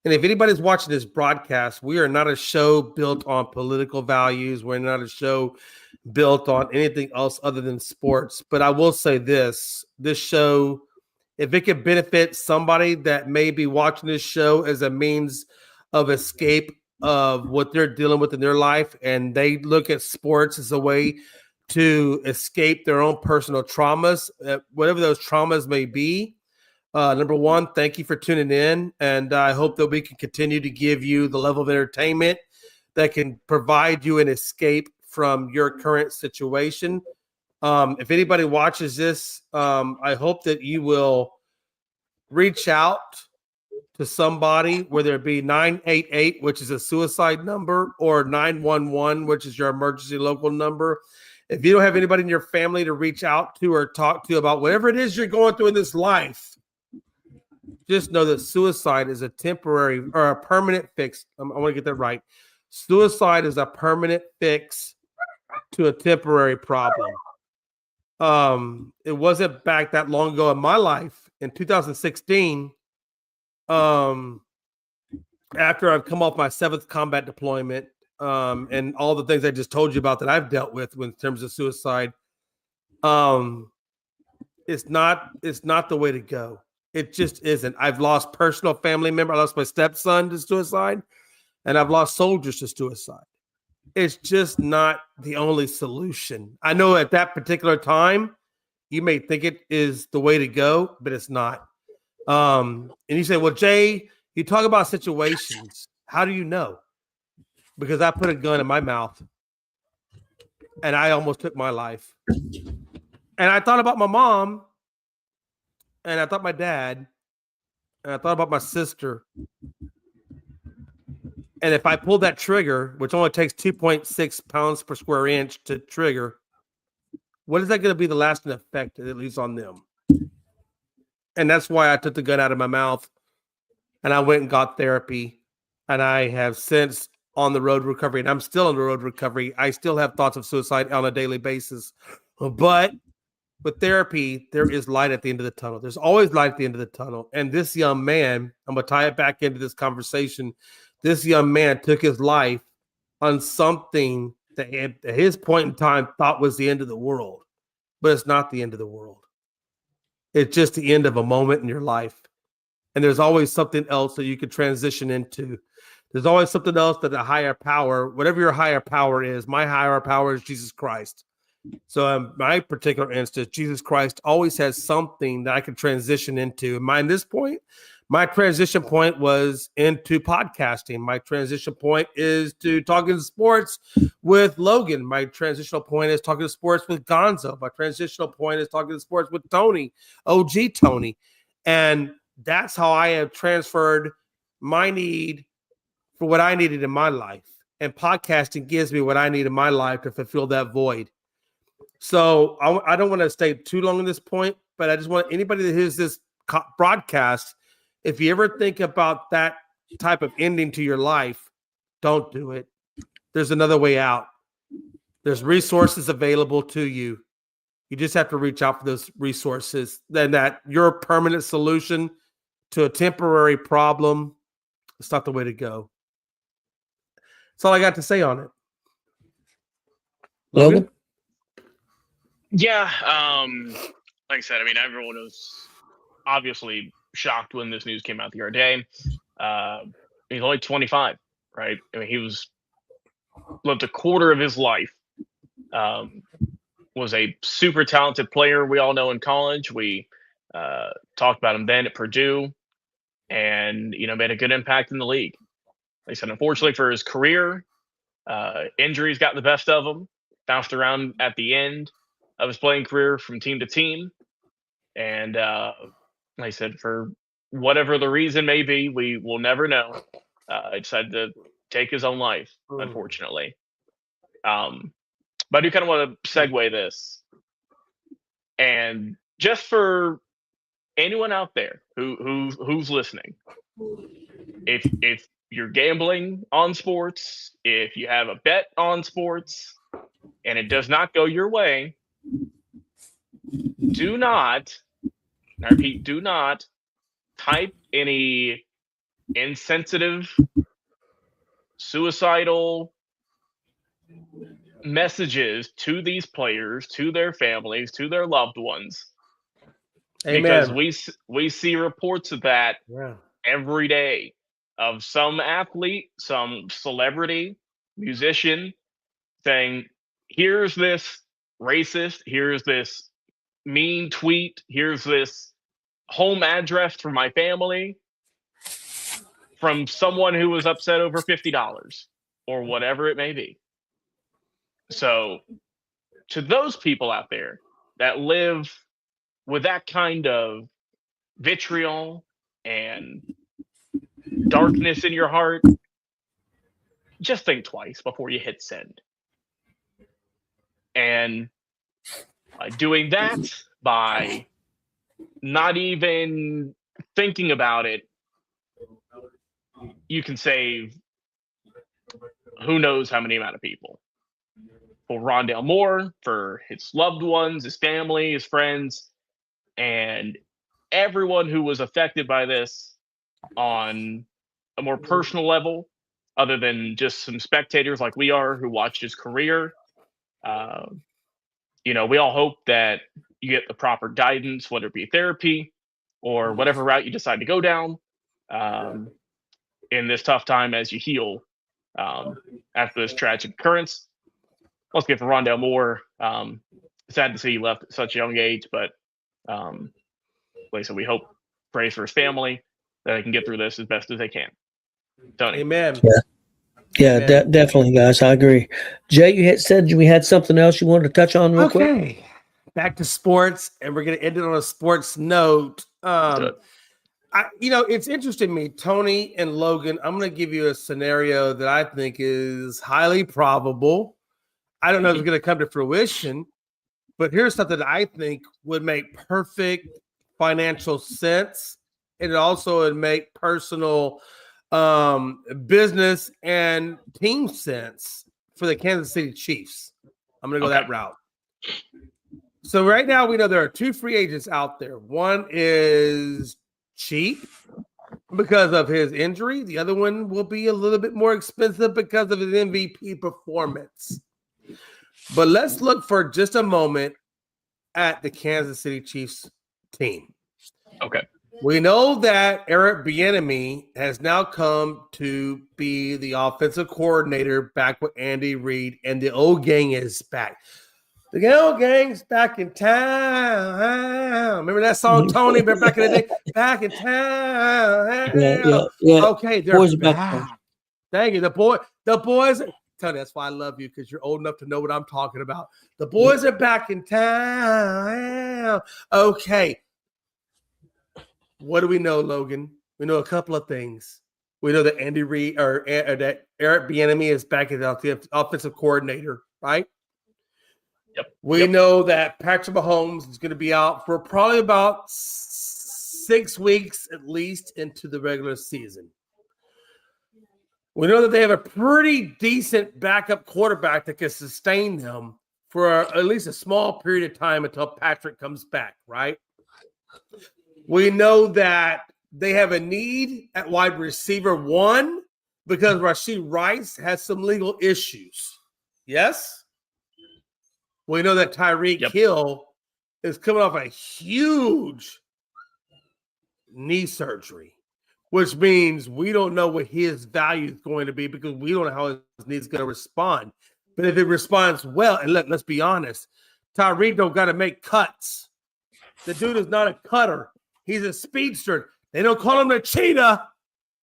And if anybody's watching this broadcast, we are not a show built on political values. We're not a show built on anything else other than sports. But I will say this show, if it could benefit somebody that may be watching this show as a means of escape of what they're dealing with in their life, and they look at sports as a way to escape their own personal traumas, whatever those traumas may be. Number one, thank you for tuning in, and I hope that we can continue to give you the level of entertainment that can provide you an escape from your current situation. If anybody watches this, I hope that you will reach out to somebody, whether it be 988, which is a suicide number, or 911, which is your emergency local number. If you don't have anybody in your family to reach out to or talk to about whatever it is you're going through in this life, just know that suicide is a temporary or a permanent fix. I want to get that right. Suicide is a permanent fix to a temporary problem. It wasn't back that long ago in my life. In 2016, after I've come off my 7th combat deployment, and all the things I just told you about that I've dealt with in terms of suicide, it's not the way to go. It just isn't. I've lost personal family member. I lost my stepson to suicide, and I've lost soldiers to suicide. It's just not the only solution. I know at that particular time, you may think it is the way to go, but it's not. And you say, well, Jay, you talk about situations. How do you know? Because I put a gun in my mouth, and I almost took my life. And I thought about my mom, and I thought my dad, and I thought about my sister. And if I pulled that trigger, which only takes 2.6 pounds per square inch to trigger, what is that going to be the lasting effect that it leaves on them? And that's why I took the gun out of my mouth, and I went and got therapy. And I have since on the road recovery, and I'm still on the road recovery. I still have thoughts of suicide on a daily basis. But with therapy, there is light at the end of the tunnel. There's always light at the end of the tunnel. And this young man, I'm going to tie it back into this conversation. This young man took his life on something that at his point in time thought was the end of the world, but it's not the end of the world. It's just the end of a moment in your life. And there's always something else that you could transition into. There's always something else that a higher power, whatever your higher power is, my higher power is Jesus Christ. So in my particular instance, Jesus Christ always has something that I can transition into. In this point, my transition point was into podcasting. My transition point is to talking sports with Logan. My transitional point is talking sports with Gonzo. My transitional point is talking sports with Tony, OG Tony. And that's how I have transferred my need for what I needed in my life. And podcasting gives me what I need in my life to fulfill that void. So I don't want to stay too long on this point, but I just want anybody that hears this broadcast, if you ever think about that type of ending to your life, don't do it. There's another way out. There's resources available to you. You just have to reach out for those resources. Then that your permanent solution to a temporary problem, it's not the way to go. That's all I got to say on it. Logan? Yeah, like I said, I mean, everyone was obviously shocked when this news came out the other day. He's only 25, right? I mean, he lived a quarter of his life. Was a super talented player we all know in college. We talked about him then at Purdue, and made a good impact in the league. Like I said, unfortunately for his career, injuries got the best of him. Bounced around at the end of his playing career from team to team, and like I said, for whatever the reason may be, we will never know. Decided to take his own life, unfortunately. But I do kind of want to segue this, and just for anyone out there who's listening, if you're gambling on sports, if you have a bet on sports, and it does not go your way, do not, I repeat, do not type any insensitive, suicidal messages to these players, to their families, to their loved ones. Amen. Because we see reports of that every day, of some athlete, some celebrity, musician saying, here's this racist, here's this mean tweet, here's this home address for my family, from someone who was upset over $50 or whatever it may be. So to those people out there that live with that kind of vitriol and darkness in your heart, just think twice before you hit send. And by doing that, by not even thinking about it, you can save who knows how many amount of people. For Rondale Moore, for his loved ones, his family, his friends, and everyone who was affected by this on a more personal level, other than just some spectators like we are who watched his career. We all hope that you get the proper guidance, whether it be therapy or whatever route you decide to go down in this tough time as you heal after this tragic occurrence. Let's get for Rondale Moore. Sad to see he left at such a young age, but like I said, we hope, prays for his family, that they can get through this as best as they can. Tony. Amen. Yeah, definitely, guys. I agree. Jay, you said we had something else you wanted to touch on real quick. Back to sports, and we're going to end it on a sports note. It's interesting to me, Tony and Logan. I'm going to give you a scenario that I think is highly probable. I don't know if it's going to come to fruition, but here's something that I think would make perfect financial sense, and it also would make personal business and team sense for the Kansas City Chiefs. I'm going to go that route. So right now we know there are two free agents out there. One is cheap because of his injury. The other one will be a little bit more expensive because of his MVP performance. But let's look for just a moment at the Kansas City Chiefs team. Okay. We know that Eric Bieniemy has now come to be the offensive coordinator back with Andy Reid, and the old gang is back. The old gang's back in town. Remember that song, Tony? Remember back in the day? Back in town. Yeah. Okay, they're boys back. Thank you. The boys. Tony, that's why I love you, because you're old enough to know what I'm talking about. The boys are back in town. Okay. What do we know, Logan? We know a couple of things. We know that Andy Reid or that Eric Bieniemy is back as the offensive coordinator, right? Yep. We know that Patrick Mahomes is going to be out for probably about 6 weeks at least into the regular season. We know that they have a pretty decent backup quarterback that can sustain them for at least a small period of time until Patrick comes back, right? We know that they have a need at wide receiver 1 because Rashee Rice has some legal issues. Yes? We know that Tyreek Hill is coming off a huge knee surgery, which means we don't know what his value is going to be because we don't know how his knee is going to respond. But if it responds well, and let's be honest, Tyreek don't got to make cuts. The dude is not a cutter. He's a speedster. They don't call him the cheetah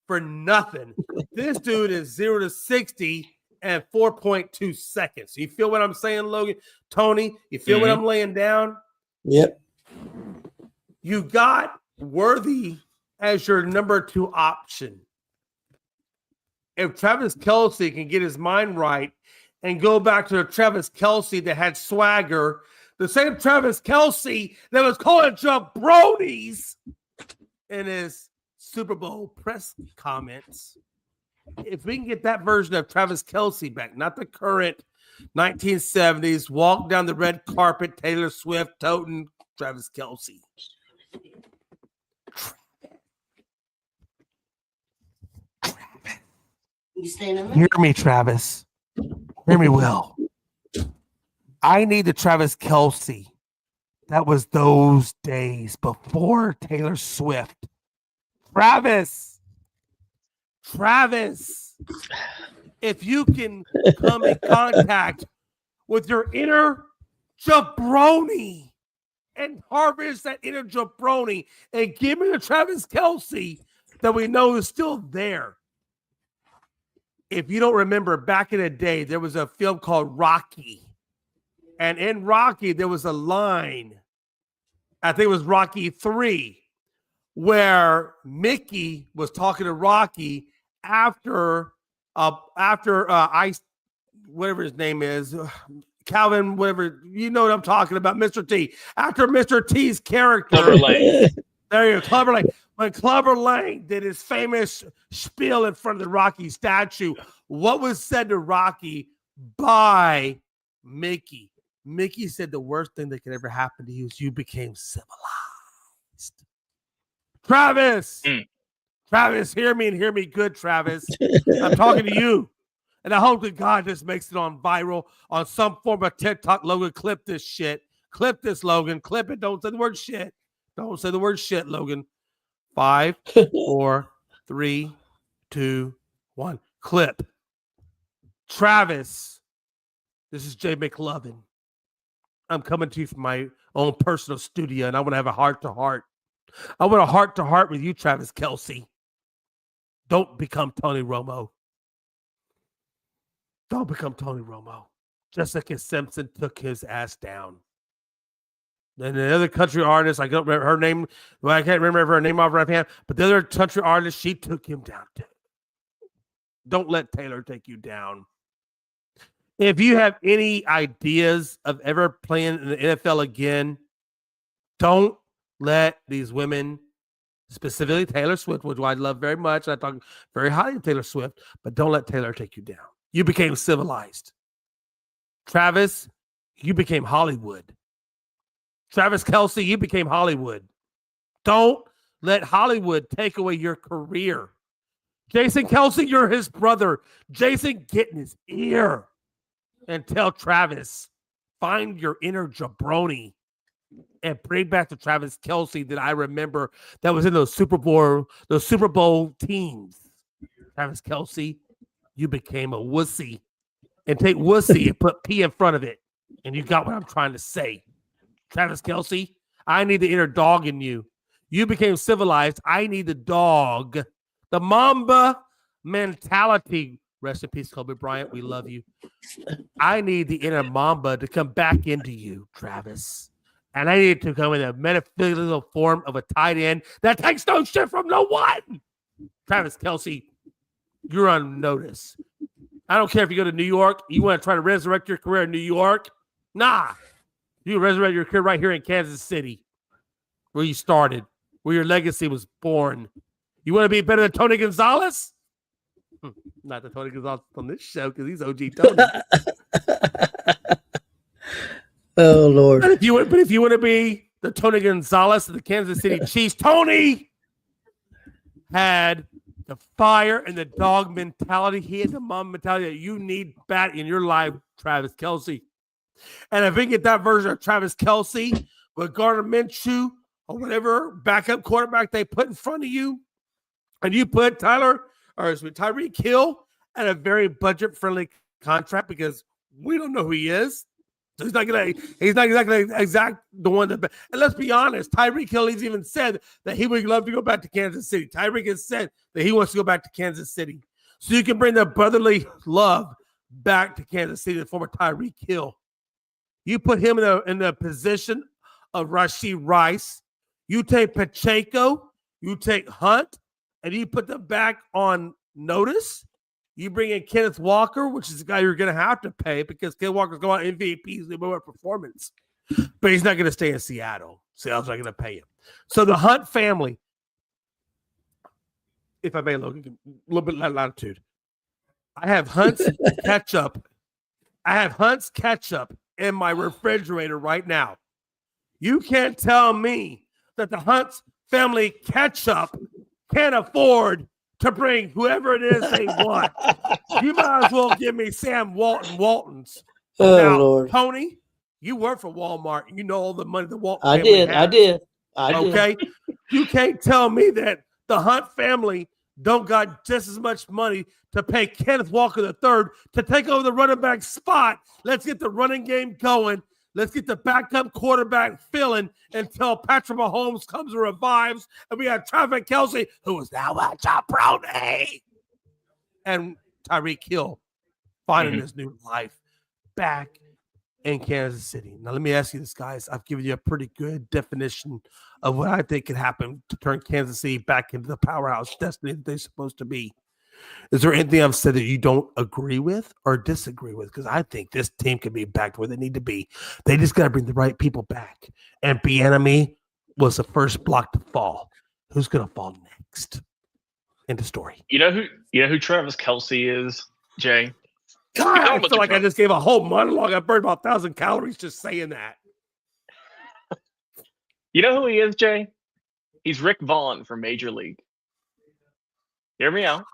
for nothing. This dude is 0 to 60 in 4.2 seconds. You feel what I'm saying, Logan? Tony, you feel what I'm laying down? Yep. You got Worthy as your number 2 option. If Travis Kelce can get his mind right and go back to the Travis Kelce that had swagger, the same Travis Kelce that was calling jabronis in his Super Bowl press comments. If we can get that version of Travis Kelce back, not the current 1970s, walk down the red carpet, Taylor Swift, toting Travis Kelce. Hear me, Travis. Hear me well. I need the Travis Kelce. That was those days before Taylor Swift. Travis, if you can come in contact with your inner jabroni and harvest that inner jabroni and give me the Travis Kelce that we know is still there. If you don't remember, back in the day, there was a film called Rocky. And in Rocky, there was a line, I think it was Rocky 3, where Mickey was talking to Rocky after whatever his name is, Calvin, whatever, you know what I'm talking about, Mr. T. After Mr. T's character. Clubber Lang. There you go, Clubber Lang. When Clubber Lang did his famous spiel in front of the Rocky statue, what was said to Rocky by Mickey? Mickey said the worst thing that could ever happen to you is you became civilized. Travis, hear me and hear me good, Travis. I'm talking to you. And I hope that God just makes it on viral on some form of TikTok. Logan, clip this shit. Clip this, Logan. Clip it. Don't say the word shit. Don't say the word shit, Logan. 5, 4, 3, 2, 1. Clip. Travis, this is Jay McLovin. I'm coming to you from my own personal studio, and I want to have a heart-to-heart. I want a heart-to-heart with you, Travis Kelce. Don't become Tony Romo. Don't become Tony Romo. Jessica Simpson took his ass down. And the other country artist, I don't remember her name. Well, I can't remember her name off right hand, but the other country artist, she took him down too. Don't let Taylor take you down. If you have any ideas of ever playing in the NFL again, don't let these women, specifically Taylor Swift, which I love very much. I talk very highly of Taylor Swift, but don't let Taylor take you down. You became civilized. Travis, you became Hollywood. Travis Kelce, you became Hollywood. Don't let Hollywood take away your career. Jason Kelce, you're his brother. Jason, get in his ear and tell Travis, find your inner jabroni and bring back the Travis Kelce that I remember that was in those Super Bowl teams. Travis Kelce, you became a wussy. And take wussy and put P in front of it. And you got what I'm trying to say. Travis Kelce, I need the inner dog in you. You became civilized. I need the dog. The Mamba mentality. Rest in peace, Kobe Bryant. We love you. I need the inner Mamba to come back into you, Travis. And I need to come in a metaphysical form of a tight end that takes no shit from no one. Travis Kelce, you're on notice. I don't care if you go to New York. You want to try to resurrect your career in New York? Nah. You resurrect your career right here in Kansas City, where you started, where your legacy was born. You want to be better than Tony Gonzalez? Not the Tony Gonzalez on this show because he's OG Tony. Oh, Lord. But if you want to be the Tony Gonzalez of the Kansas City Chiefs, Tony had the fire and the dog mentality. He had the mom mentality that you need bat in your life, Travis Kelce. And if we get that version of Travis Kelce with Gardner Minshew or whatever backup quarterback they put in front of you, and you put Tyreek Hill at a very budget-friendly contract because we don't know who he is. So he's not exactly the one that. And let's be honest, Tyreek Hill has even said that he would love to go back to Kansas City. Tyreek has said that he wants to go back to Kansas City, so you can bring that brotherly love back to Kansas City, the former Tyreek Hill. You put him in the position of Rashee Rice. You take Pacheco, you take Hunt, and you put them back on notice. You bring in Kenneth Walker, which is the guy you're going to have to pay because Kenneth Walker's going on MVP's performance. But he's not going to stay in Seattle. Seattle's not going to pay him. So the Hunt family, if I may, Logan, a little bit of latitude. I have Hunt's ketchup. I have Hunt's ketchup in my refrigerator right now. You can't tell me that the Hunt's family ketchup can't afford to bring whoever it is they want. You might as well give me Sam Walton's. Oh, now, Lord. Tony, you work for Walmart. You know all the money the Walton I family did. has. I did. Okay? You can't tell me that the Hunt family don't got just as much money to pay Kenneth Walker III to take over the running back spot. Let's get the running game going. Let's get the backup quarterback filling until Patrick Mahomes comes and revives. And we have Travis Kelce, who is now a jabroni. And Tyreek Hill finding his new life back in Kansas City. Now, let me ask you this, guys. I've given you a pretty good definition of what I think could happen to turn Kansas City back into the powerhouse destiny that they're supposed to be. Is there anything I've said that you don't agree with or disagree with? Because I think this team can be back to where they need to be. They just got to bring the right people back. And Bieniemy was the first block to fall. Who's going to fall next? End of story. You know who Travis Kelce is, Jay? God, I feel like I just gave a whole monologue. I burned about 1,000 calories just saying that. You know who he is, Jay? He's Rick Vaughn from Major League. Hear me out.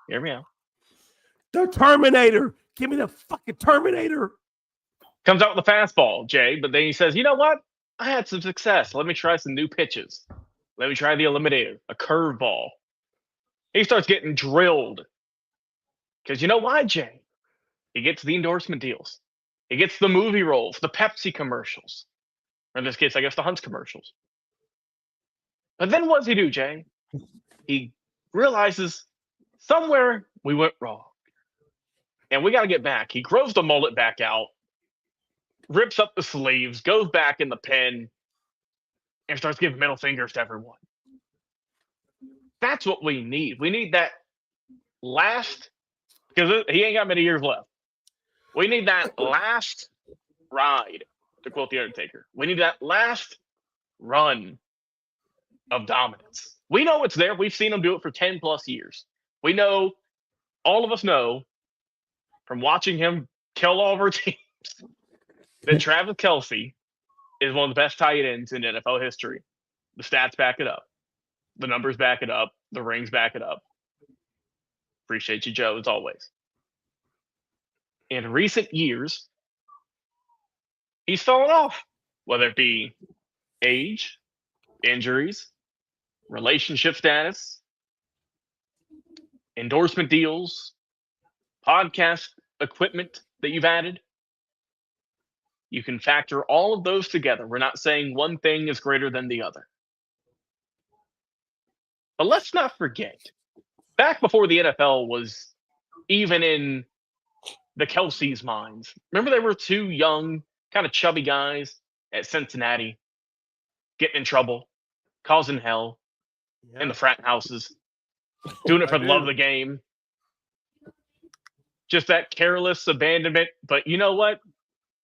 The Terminator. Give me the fucking Terminator. Comes out with a fastball, Jay, but then he says, you know what? I had some success. Let me try some new pitches. Let me try the eliminator, a curveball. He starts getting drilled. Because you know why, Jay? He gets the endorsement deals. He gets the movie roles, the Pepsi commercials. Or in this case, I guess the Hunt's commercials. But then what does he do, Jay? He realizes somewhere we went wrong. And we got to get back. He grows the mullet back out, rips up the sleeves, goes back in the pen, and starts giving middle fingers to everyone. That's what we need. We need that last, because he ain't got many years left. We need that last ride, to quote The Undertaker. We need that last run of dominance. We know it's there. We've seen him do it for 10 plus years. We know, all of us know, from watching him kill all of our teams, that Travis Kelce is one of the best tight ends in NFL history. The stats back it up. The numbers back it up. The rings back it up. Appreciate you, Joe, as always. In recent years, he's fallen off, whether it be age, injuries, relationship status, endorsement deals, podcast equipment that you've added. You can factor all of those together. We're not saying one thing is greater than the other. But let's not forget, back before the NFL was even in the Kelce's minds, remember there were two young, kind of chubby guys at Cincinnati getting in trouble, causing hell in the frat houses, doing it for the love of the game. Just that careless abandonment. But you know what?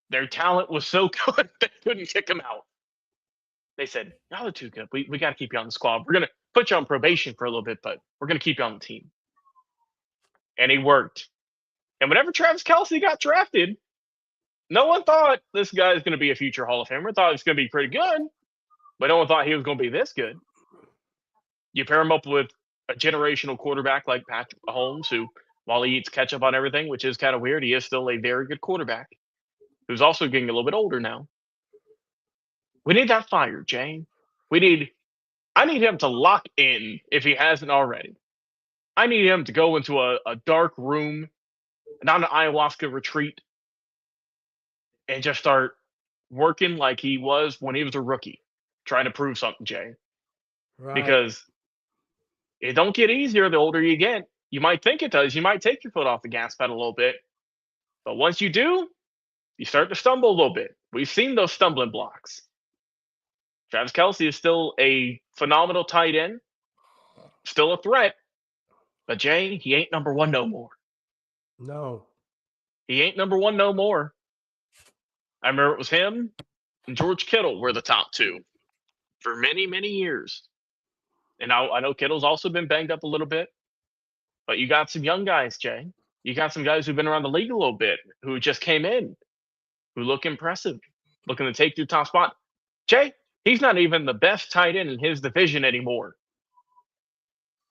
Their talent was so good they couldn't kick him out. They said, y'all are too good. We got to keep you on the squad. We're going to put you on probation for a little bit, but we're going to keep you on the team. And he worked. And whenever Travis Kelce got drafted, no one thought this guy's going to be a future Hall of Famer. Thought he was going to be pretty good, but no one thought he was going to be this good. You pair him up with a generational quarterback like Patrick Mahomes, who, while he eats ketchup on everything, which is kind of weird, he is still a very good quarterback, who's also getting a little bit older now. We need that fire, Jay. I need him to lock in if he hasn't already. I need him to go into a dark room, not an ayahuasca retreat, and just start working like he was when he was a rookie, trying to prove something, Jay. Right. Because it don't get easier the older you get. You might think it does. You might take your foot off the gas pedal a little bit. But once you do, you start to stumble a little bit. We've seen those stumbling blocks. Travis Kelce is still a phenomenal tight end, still a threat. But, Jay, he ain't number one no more. No. He ain't number one no more. I remember it was him and George Kittle were the top two for many, many years. And I know Kittle's also been banged up a little bit. But you got some young guys, Jay. You got some guys who've been around the league a little bit, who just came in, who look impressive, looking to take their top spot. Jay, he's not even the best tight end in his division anymore.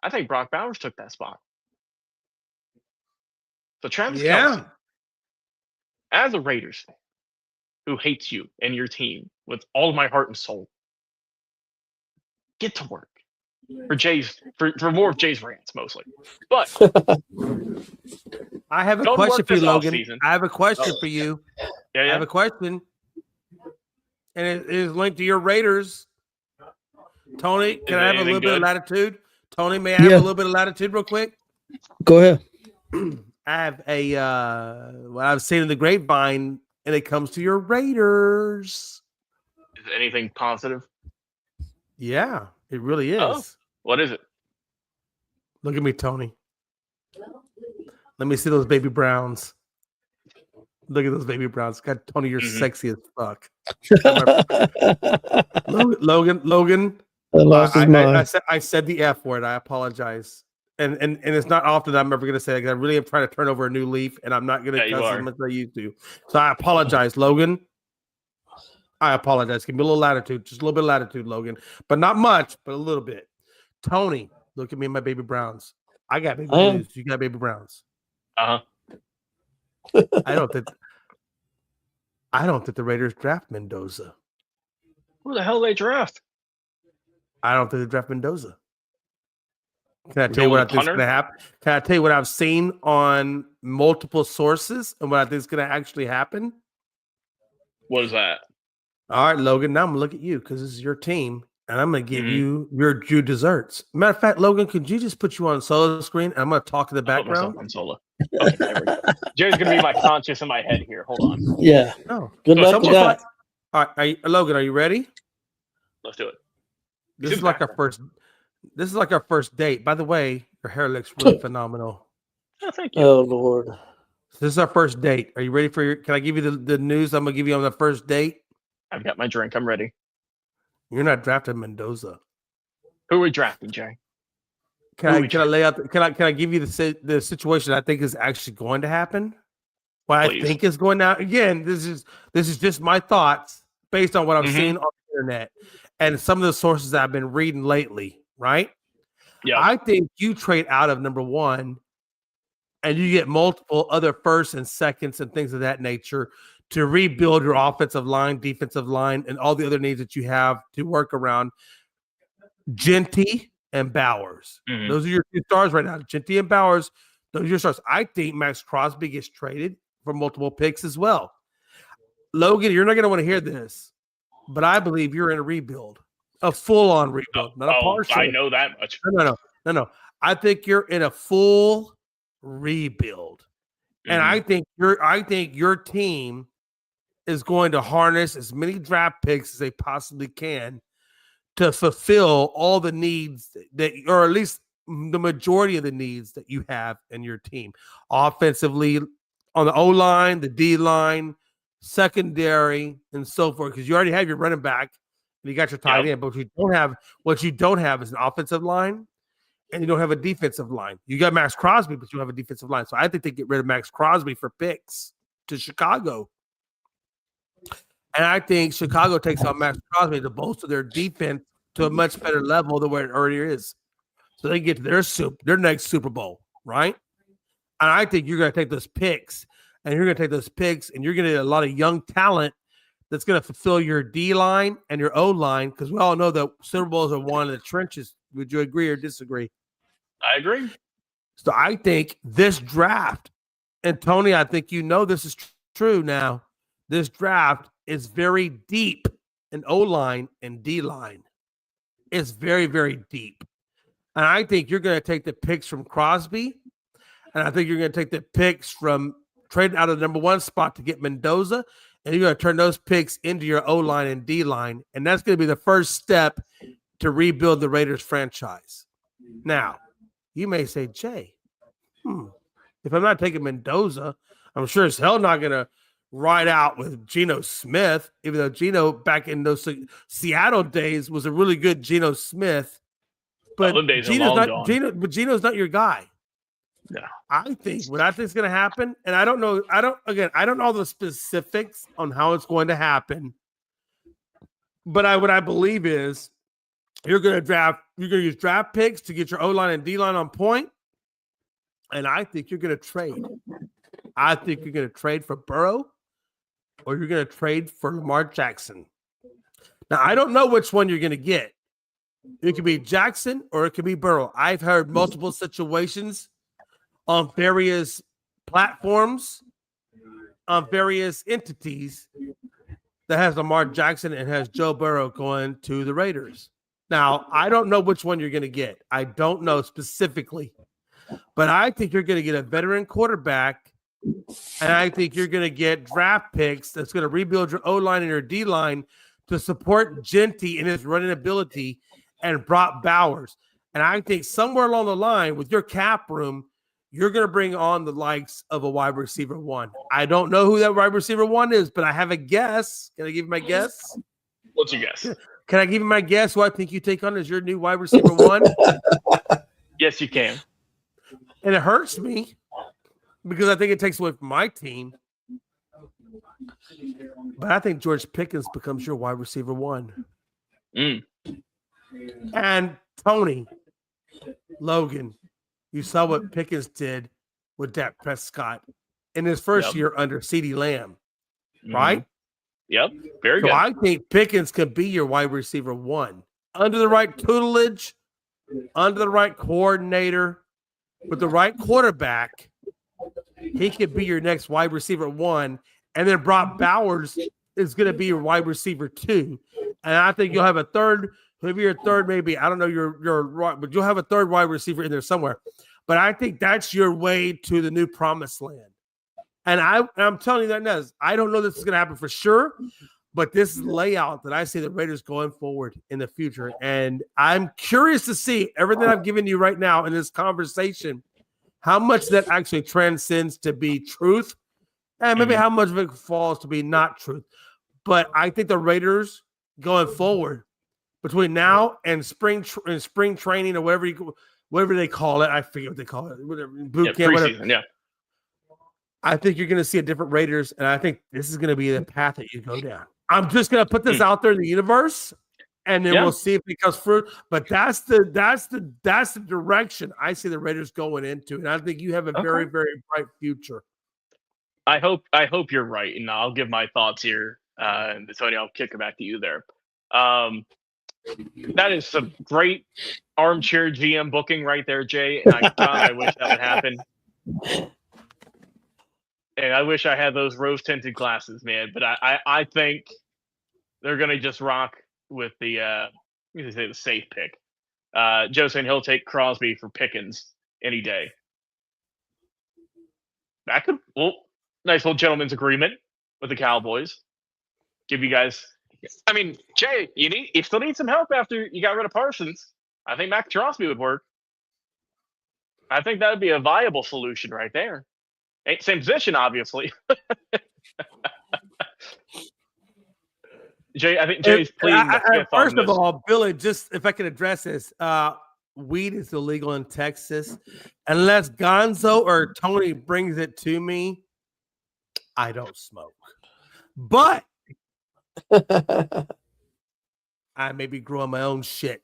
I think Brock Bowers took that spot. So Travis Kelce, as a Raiders fan who hates you and your team with all of my heart and soul, get to work. For more of Jay's rants mostly. But I have a question for you, Logan. I have a question for you. Yeah. I have a question. And it is linked to your Raiders. Tony, can I have a little bit of latitude? Tony, may I have a little bit of latitude real quick? Go ahead. I have what I've seen in the grapevine, and it comes to your Raiders. Is it anything positive? Yeah, it really is. Oh, what is it? Look at me, Tony. Let me see those baby browns. Look at those baby browns. God, Tony, you're sexy as fuck. Logan. I said the F word. I apologize. And it's not often that I'm ever going to say it. I really am trying to turn over a new leaf, and I'm not going to cuss as much as I used to. So I apologize, Logan. I apologize. Give me a little latitude. Just a little bit of latitude, Logan. But not much, but a little bit. Tony, look at me and my baby browns. I got baby blues. You got baby browns. Uh-huh. I don't think the Raiders draft Mendoza. Who the hell they draft? I don't think they draft Mendoza. Can I tell you what I think is going to happen? Can I tell you what I've seen on multiple sources and what I think is going to actually happen? What is that? All right, Logan. Now I'm going to look at you because this is your team, and I'm going to give you your desserts. Matter of fact, Logan, could you just put you on solo screen? And I'm going to talk in the background. On solo. Okay, there we go. Jerry's going to be my conscious in my head here. Hold on. Yeah. No. Good luck with that. All right, Logan, are you ready? Let's do it. This is like our first date. By the way, your hair looks really phenomenal. Oh, thank you. Oh, Lord. This is our first date. Are you ready for can I give you the news I'm going to give you on the first date? I've got my drink. I'm ready. You're not drafting Mendoza. Who are we drafting, Jay? Can I lay out? Can I give you the situation I think is actually going to happen? What Please. I think is going to again. This is just my thoughts based on what I've seen on the internet and some of the sources that I've been reading lately, right? Yeah. I think you trade out of number one and you get multiple other firsts and seconds and things of that nature to rebuild your offensive line, defensive line, and all the other needs that you have to work around. Jeanty and Bowers. Those are your two stars right now. Jeanty and Bowers, those are your stars. I think Max Crosby gets traded for multiple picks as well. Logan, you're not going to want to hear this, but I believe you're in a rebuild, a full-on rebuild, not a partial. I know that much. No. I think you're in a full rebuild, and I think your team is going to harness as many draft picks as they possibly can to fulfill all the needs that, or at least the majority of the needs that you have in your team, offensively, on the O-line, the D-line, secondary, and so forth. Because you already have your running back and you got your tight end, but what you don't have is an offensive line, and you don't have a defensive line. You got Max Crosby, but you don't have a defensive line. So I think they get rid of Max Crosby for picks to Chicago. And I think Chicago takes on Max Crosby to bolster their defense to a much better level than where it already is. So they get to their next Super Bowl, right? And I think you're going to take those picks, and you're going to get a lot of young talent that's going to fulfill your D-line and your O-line, because we all know that Super Bowls are won in the trenches. Would you agree or disagree? I agree. So I think this draft, and Tony, I think you know this is true now, this draft is very deep in O-line and D-line. It's very, very deep. And I think you're going to take the picks from Crosby, and I think you're going to take the picks from trading out of the number one spot to get Mendoza, and you're going to turn those picks into your O-line and D-line, and that's going to be the first step to rebuild the Raiders franchise. Now, you may say, Jay, if I'm not taking Mendoza, I'm sure as hell not going to ride out with Geno Smith, even though Geno back in those Seattle days was a really good Geno Smith. But Geno's not your guy. No. I think what I think is going to happen, and I don't know all the specifics on how it's going to happen. But what I believe is you're going to use draft picks to get your O-line and D-line on point. And I think you're going to trade. I think you're going to trade for Burrow, or you're going to trade for Lamar Jackson. Now, I don't know which one you're going to get. It could be Jackson or it could be Burrow. I've heard multiple situations on various platforms, on various entities that has Lamar Jackson and has Joe Burrow going to the Raiders. Now, I don't know which one you're going to get. I don't know specifically. But I think you're going to get a veteran quarterback, and I think you're going to get draft picks that's going to rebuild your O-line and your D-line to support Jeanty in his running ability and Brock Bowers. And I think somewhere along the line with your cap room, you're going to bring on the likes of a wide receiver one. I don't know who that wide receiver one is, but I have a guess. Can I give you my guess? What's your guess? Can I give you my guess who I think you take on as your new wide receiver one? Yes, you can. And it hurts me because I think it takes away from my team. But I think George Pickens becomes your wide receiver one. And Tony, Logan, you saw what Pickens did with Dak Prescott in his first year under CeeDee Lamb, right? Yep, very good. So I think Pickens could be your wide receiver one under the right tutelage, under the right coordinator, with the right quarterback. He could be your next wide receiver one, and then Brock Bowers is going to be your wide receiver two. And I think you'll have a third, maybe your third, maybe I don't know your right, but you'll have a third wide receiver in there somewhere. But I think that's your way to the new promised land. And I'm telling you that, Nez, I don't know this is going to happen for sure, but this is the layout that I see the Raiders going forward in the future. And I'm curious to see everything I've given you right now in this conversation, how much that actually transcends to be truth, and maybe how much of it falls to be not truth. But I think the Raiders going forward between now and spring training or whatever they call it, I forget what they call it, whatever, boot camp, whatever. Yeah. I think you're going to see a different Raiders, and I think this is going to be the path that you go down. I'm just gonna put this out there in the universe, and then we'll see if it becomes fruit. But that's the direction I see the Raiders going into, and I think you have a very, very bright future. I hope you're right, and I'll give my thoughts here. And Tony, I'll kick it back to you there. That is some great armchair GM booking right there, Jay. And I wish that would happen. And I wish I had those rose-tinted glasses, man. But I think they're gonna just rock with the the safe pick. Joe saying he'll take Crosby for Pickens any day. That could nice little gentleman's agreement with the Cowboys. Give you guys. I mean, Jay, you still need some help after you got rid of Parsons. I think Max Crosby would work. I think that would be a viable solution right there. Ain't same position, obviously. Jay, I think Jay's pleading the fifth on First of all, Billy, just if I can address this, weed is illegal in Texas. Unless Gonzo or Tony brings it to me, I don't smoke. But I may be growing my own shit.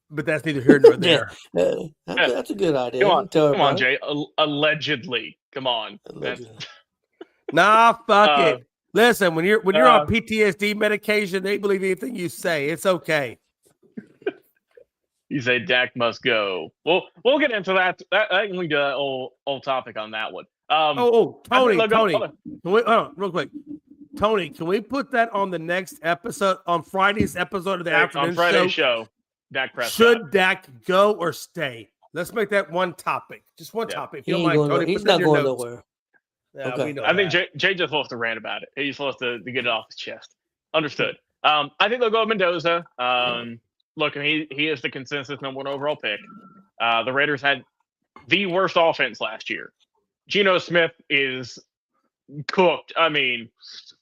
But that's neither here nor there. That's a good idea. Come on, Jay. Allegedly. Come on. Nah, fuck it. Listen, when you're on PTSD medication, they believe anything you say. It's okay. You say Dak must go. We'll get into that. I can lead to that old topic on that one. Tony. Hold on, real quick. Tony, can we put that on the next episode, on Friday's episode of the afternoon show? On Friday's show. Dak Prescott. Should Dak go or stay? Let's make that one topic. Just one topic. If you don't mind, Tony, he's not going nowhere. Yeah, okay. I think Jay just wants to rant about it. He's supposed to get it off his chest. Understood. I think they'll go with Mendoza. Look, he is the consensus number 1 overall pick. The Raiders had the worst offense last year. Geno Smith is cooked. I mean,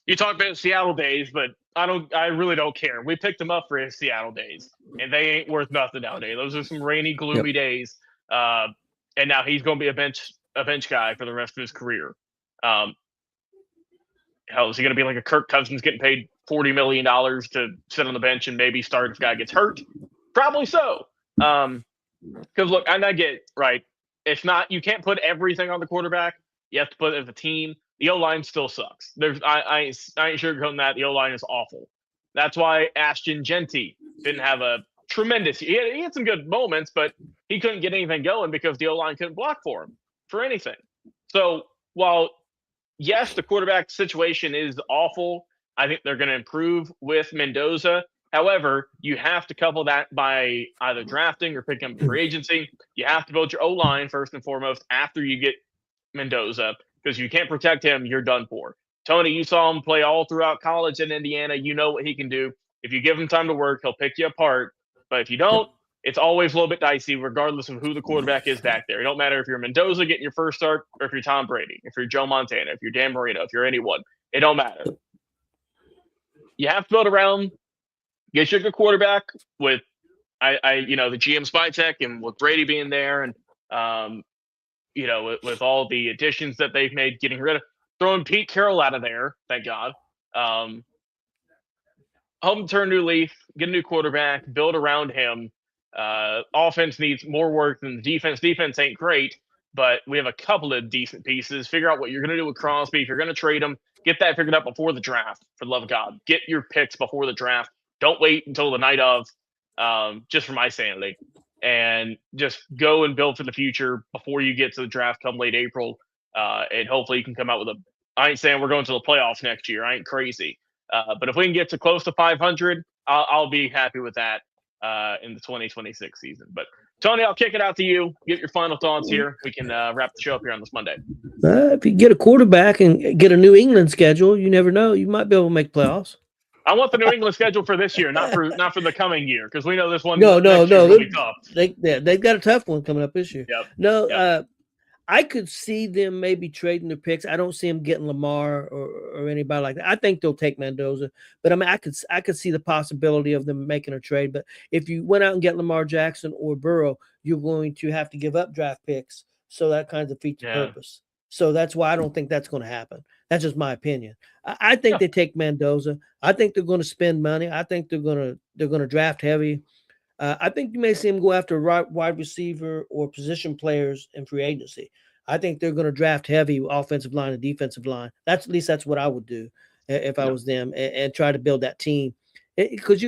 you talk about Seattle days, but I really don't care. We picked him up for his Seattle days, and they ain't worth nothing nowadays. Those are some rainy, gloomy days. And now he's going to be a bench guy for the rest of his career. Hell, is he going to be like a Kirk Cousins getting paid $40 million to sit on the bench and maybe start if a guy gets hurt? Probably so. Because look, and I get right. It's not, you can't put everything on the quarterback. You have to put it as a team. The O-line still sucks. I ain't sugarcoating that. The O-line is awful. That's why Ashton Genty didn't have a tremendous. He had some good moments, but he couldn't get anything going because the O-line couldn't block for him for anything. So while yes, the quarterback situation is awful, I think they're going to improve with Mendoza. However, you have to couple that by either drafting or picking up free agency. You have to build your O-line first and foremost after you get Mendoza, because you can't protect him, you're done for. Tony, you saw him play all throughout college in Indiana. You know what he can do. If you give him time to work, he'll pick you apart. But if you don't, it's always a little bit dicey, regardless of who the quarterback is back there. It don't matter if you're Mendoza getting your first start, or if you're Tom Brady, if you're Joe Montana, if you're Dan Marino, if you're anyone. It don't matter. You have to build around, get you a good quarterback with, the GM Spytek and with Brady being there, and with all the additions that they've made, getting rid of, throwing Pete Carroll out of there, thank God. Home turn new leaf, get a new quarterback, build around him. Offense needs more work than the defense. Defense ain't great, but we have a couple of decent pieces. Figure out what you're going to do with Crosby. If you're going to trade him, get that figured out before the draft, for the love of God. Get your picks before the draft. Don't wait until the night of, just for my sanity. And just go and build for the future before you get to the draft come late April. And hopefully you can come out with I ain't saying we're going to the playoffs next year. I ain't crazy. But if we can get to close to 500, I'll be happy with that in the 2026 season. But Tony, I'll kick it out to you. Get your final thoughts here. We can wrap the show up here on this Monday. If you get a quarterback and get a New England schedule, you never know. You might be able to make playoffs. I want the New England schedule for this year, not for the coming year, because we know this one. No. Will be tough. They've got a tough one coming up this year. Yep. I could see them maybe trading their picks. I don't see them getting Lamar or anybody like that. I think they'll take Mendoza, but I mean, I could see the possibility of them making a trade. But if you went out and get Lamar Jackson or Burrow, you're going to have to give up draft picks. So that kind of defeats the purpose. So that's why I don't think that's going to happen. That's just my opinion. I think they take Mendoza. I think they're going to spend money. I think they're going to draft heavy. I think you may see them go after wide receiver or position players in free agency. I think they're going to draft heavy offensive line and defensive line. At least that's what I would do if I was them, and try to build that team. Because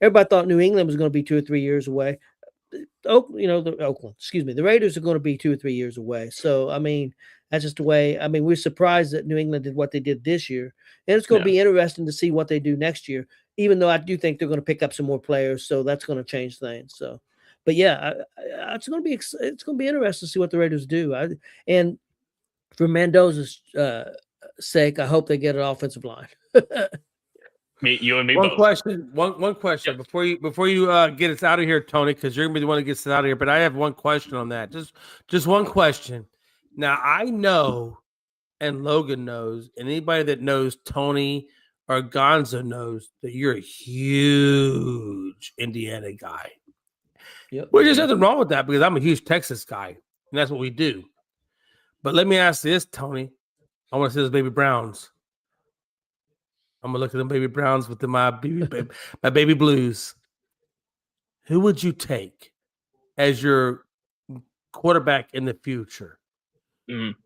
everybody thought New England was going to be 2 or 3 years away. The Raiders are going to be 2 or 3 years away. So, that's just the way. We're surprised that New England did what they did this year. And it's going to be interesting to see what they do next year, even though I do think they're going to pick up some more players. So that's going to change things. So, but yeah, it's going to be interesting to see what the Raiders do. And for Mendoza's sake, I hope they get an offensive line. You and me one both. Question. One question before you get us out of here, Tony, because you're gonna be the one that gets us out of here. But I have one question on that. Just one question. Now I know, and Logan knows, and anybody that knows Tony or Gonzo knows that you're a huge Indiana guy. Yep. Well, there's nothing wrong with that because I'm a huge Texas guy, and that's what we do. But let me ask this, Tony. I want to see those baby Browns. I'm gonna look at them baby Browns with my baby blues. Who would you take as your quarterback in the future? Mm.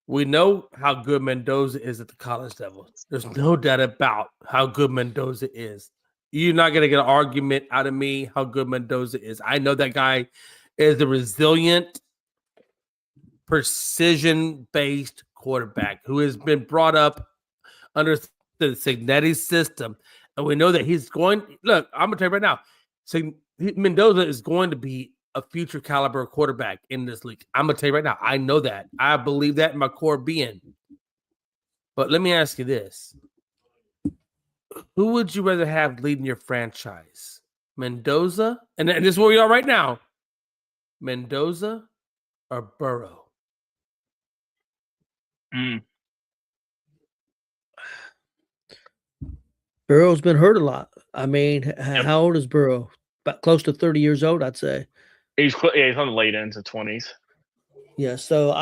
We know how good Mendoza is at the college level. There's no doubt about how good Mendoza is. You're not going to get an argument out of me how good Mendoza is. I know that guy is a resilient, precision-based quarterback who has been brought up under the Cignetti system. And we know that he's going – look, I'm going to tell you right now, Mendoza is going to be a future caliber quarterback in this league. I'm going to tell you right now, I know that. I believe that in my core being. But let me ask you this. Who would you rather have leading your franchise? Mendoza? And this is where we are right now. Mendoza or Burrow? Burrow's been hurt a lot. How old is Burrow? About close to 30 years old, I'd say. He's on the late ends of 20s. Yeah, so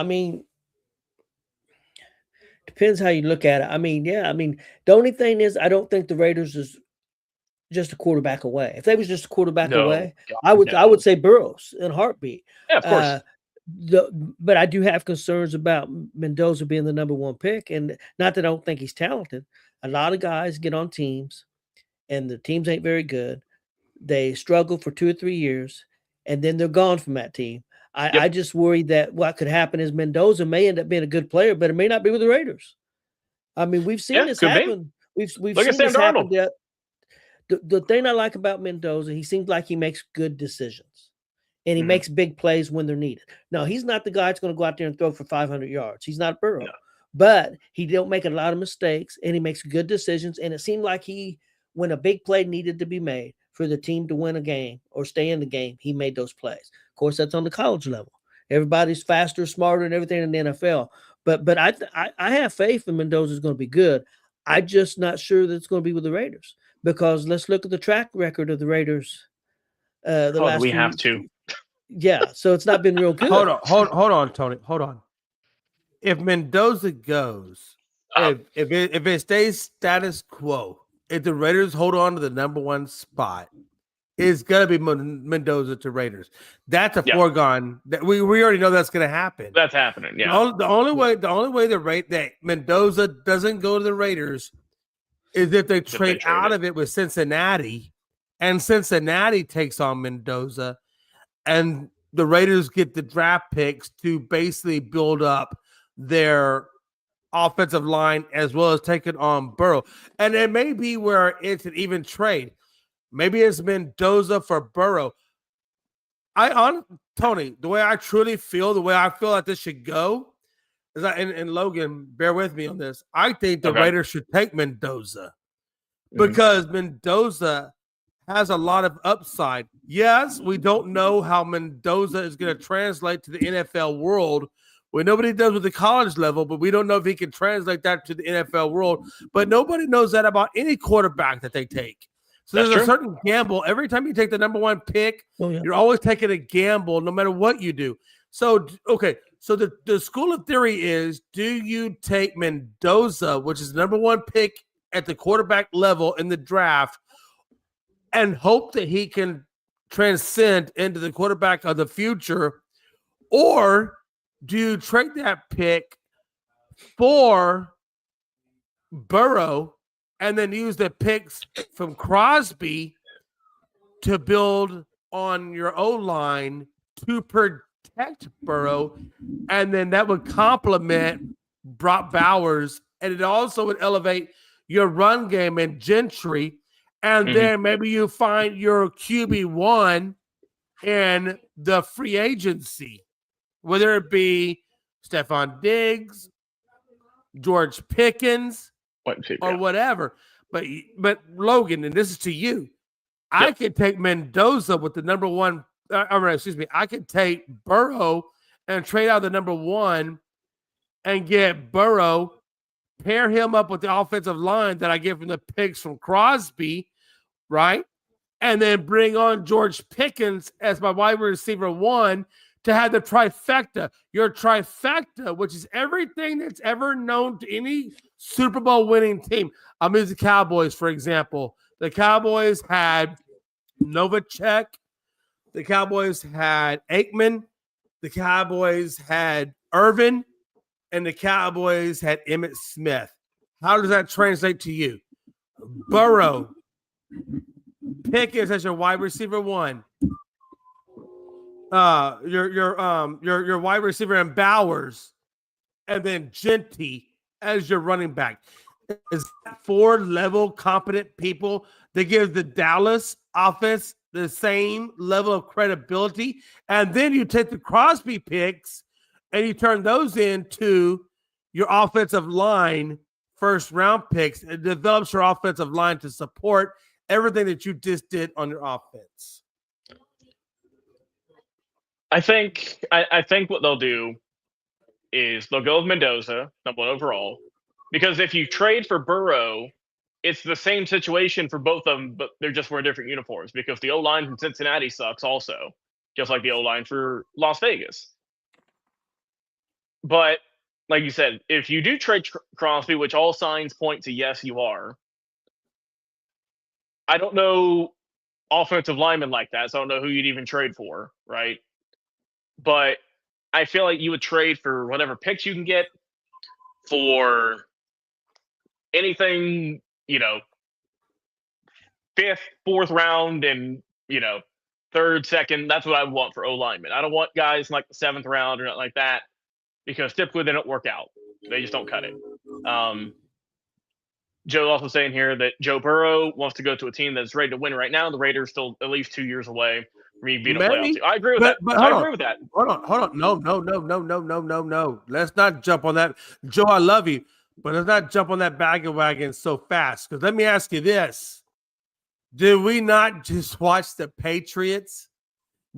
depends how you look at it. The only thing is I don't think the Raiders is just a quarterback away. If they was just a quarterback away, I would say Burrows in a heartbeat. Yeah, of course. But I do have concerns about Mendoza being the number one pick, and not that I don't think he's talented. A lot of guys get on teams, and the teams ain't very good. They struggle for 2 or 3 years, and then they're gone from that team. I just worry that what could happen is Mendoza may end up being a good player, but it may not be with the Raiders. We've seen this happen. We've seen this happen. The thing I like about Mendoza, he seems like he makes good decisions, and he makes big plays when they're needed. Now, he's not the guy that's going to go out there and throw for 500 yards. He's not Burrow. No. But he don't make a lot of mistakes, and he makes good decisions. And it seemed like when a big play needed to be made for the team to win a game or stay in the game, he made those plays. Of course, that's on the college level. Everybody's faster, smarter, and everything in the NFL. But I have faith in Mendoza is going to be good. I'm just not sure that it's going to be with the Raiders, because let's look at the track record of the Raiders. Have to. Yeah, so it's not been real good. Hold on, Tony. Hold on. If Mendoza goes, if it stays status quo, if the Raiders hold on to the number one spot, it's gonna be Mendoza to Raiders. That's a foregone. That we already know that's gonna happen. That's happening. Yeah. The only way that Mendoza doesn't go to the Raiders is if they trade out of it with Cincinnati, and Cincinnati takes on Mendoza, and the Raiders get the draft picks to basically build up their offensive line as well as taking on Burrow. And it may be where it's an even trade. Maybe it's Mendoza for Burrow. Tony, the way I truly feel, the way I feel like this should go is and Logan, bear with me on this. I think the Raiders should take Mendoza because Mendoza has a lot of upside. Yes, we don't know how Mendoza is going to translate to the NFL world. We know what he does with the college level, but we don't know if he can translate that to the NFL world. But nobody knows that about any quarterback that they take. So there's a certain gamble. Every time you take the number one pick, you're always taking a gamble no matter what you do. So, okay. So the school of theory is, do you take Mendoza, which is the number one pick at the quarterback level in the draft, and hope that he can transcend into the quarterback of the future? Or do you trade that pick for Burrow and then use the picks from Crosby to build on your O-line to protect Burrow, and then that would complement Brock Bowers, and it also would elevate your run game and Gentry, and then maybe you find your QB1 in the free agency, whether it be Stephon Diggs, George Pickens, or whatever. But Logan, and this is to you, I could take Mendoza with the number one. I could take Burrow and trade out the number one and get Burrow, pair him up with the offensive line that I get from the picks from Crosby, right? And then bring on George Pickens as my wide receiver one to have the trifecta. Your trifecta, which is everything that's ever known to any Super Bowl winning team. I'm using the Cowboys, for example. The Cowboys had Novacek. The Cowboys had Aikman. The Cowboys had Irvin. And the Cowboys had Emmitt Smith. How does that translate to you? Burrow, Pickens as your wide receiver one. Your wide receiver and Bowers, and then Genty as your running back. Is that 4-level competent people that give the Dallas offense the same level of credibility? And then you take the Crosby picks and you turn those into your offensive line first round picks. It develops your offensive line to support everything that you just did on your offense. I think what they'll do is they'll go with Mendoza, number one overall, because if you trade for Burrow, it's the same situation for both of them, but they're just wearing different uniforms because the O-line from Cincinnati sucks also, just like the O-line for Las Vegas. But like you said, if you do trade Crosby, which all signs point to yes, you are, I don't know offensive linemen like that, so I don't know who you'd even trade for, right? But I feel like you would trade for whatever picks you can get for anything, 5th, 4th round, and, 3rd, 2nd. That's what I want for O-linemen. I don't want guys in like the 7th round or nothing like that because typically they don't work out. They just don't cut it. Joe also saying here that Joe Burrow wants to go to a team that's ready to win right now. The Raiders still at least 2 years away from being a playoff team. I agree with that. I agree with that. Hold on. No. Let's not jump on that. Joe, I love you, but let's not jump on that wagon so fast. Because let me ask you this. Did we not just watch the Patriots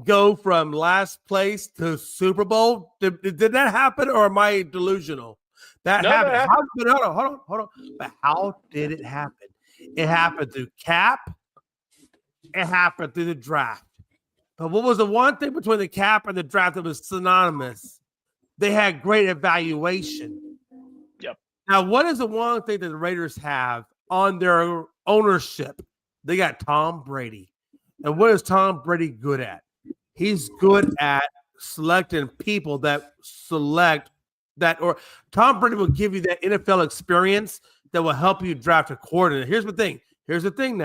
go from last place to Super Bowl? Did that happen, or am I delusional? That happened. Hold on. But how did it happen? It happened through cap. It happened through the draft. But what was the one thing between the cap and the draft that was synonymous? They had great evaluation. Yep. Now, what is the one thing that the Raiders have on their ownership? They got Tom Brady. And what is Tom Brady good at? He's good at selecting people that select that, or Tom Brady will give you that NFL experience that will help you draft a coordinator. Here's the thing. Here's the thing.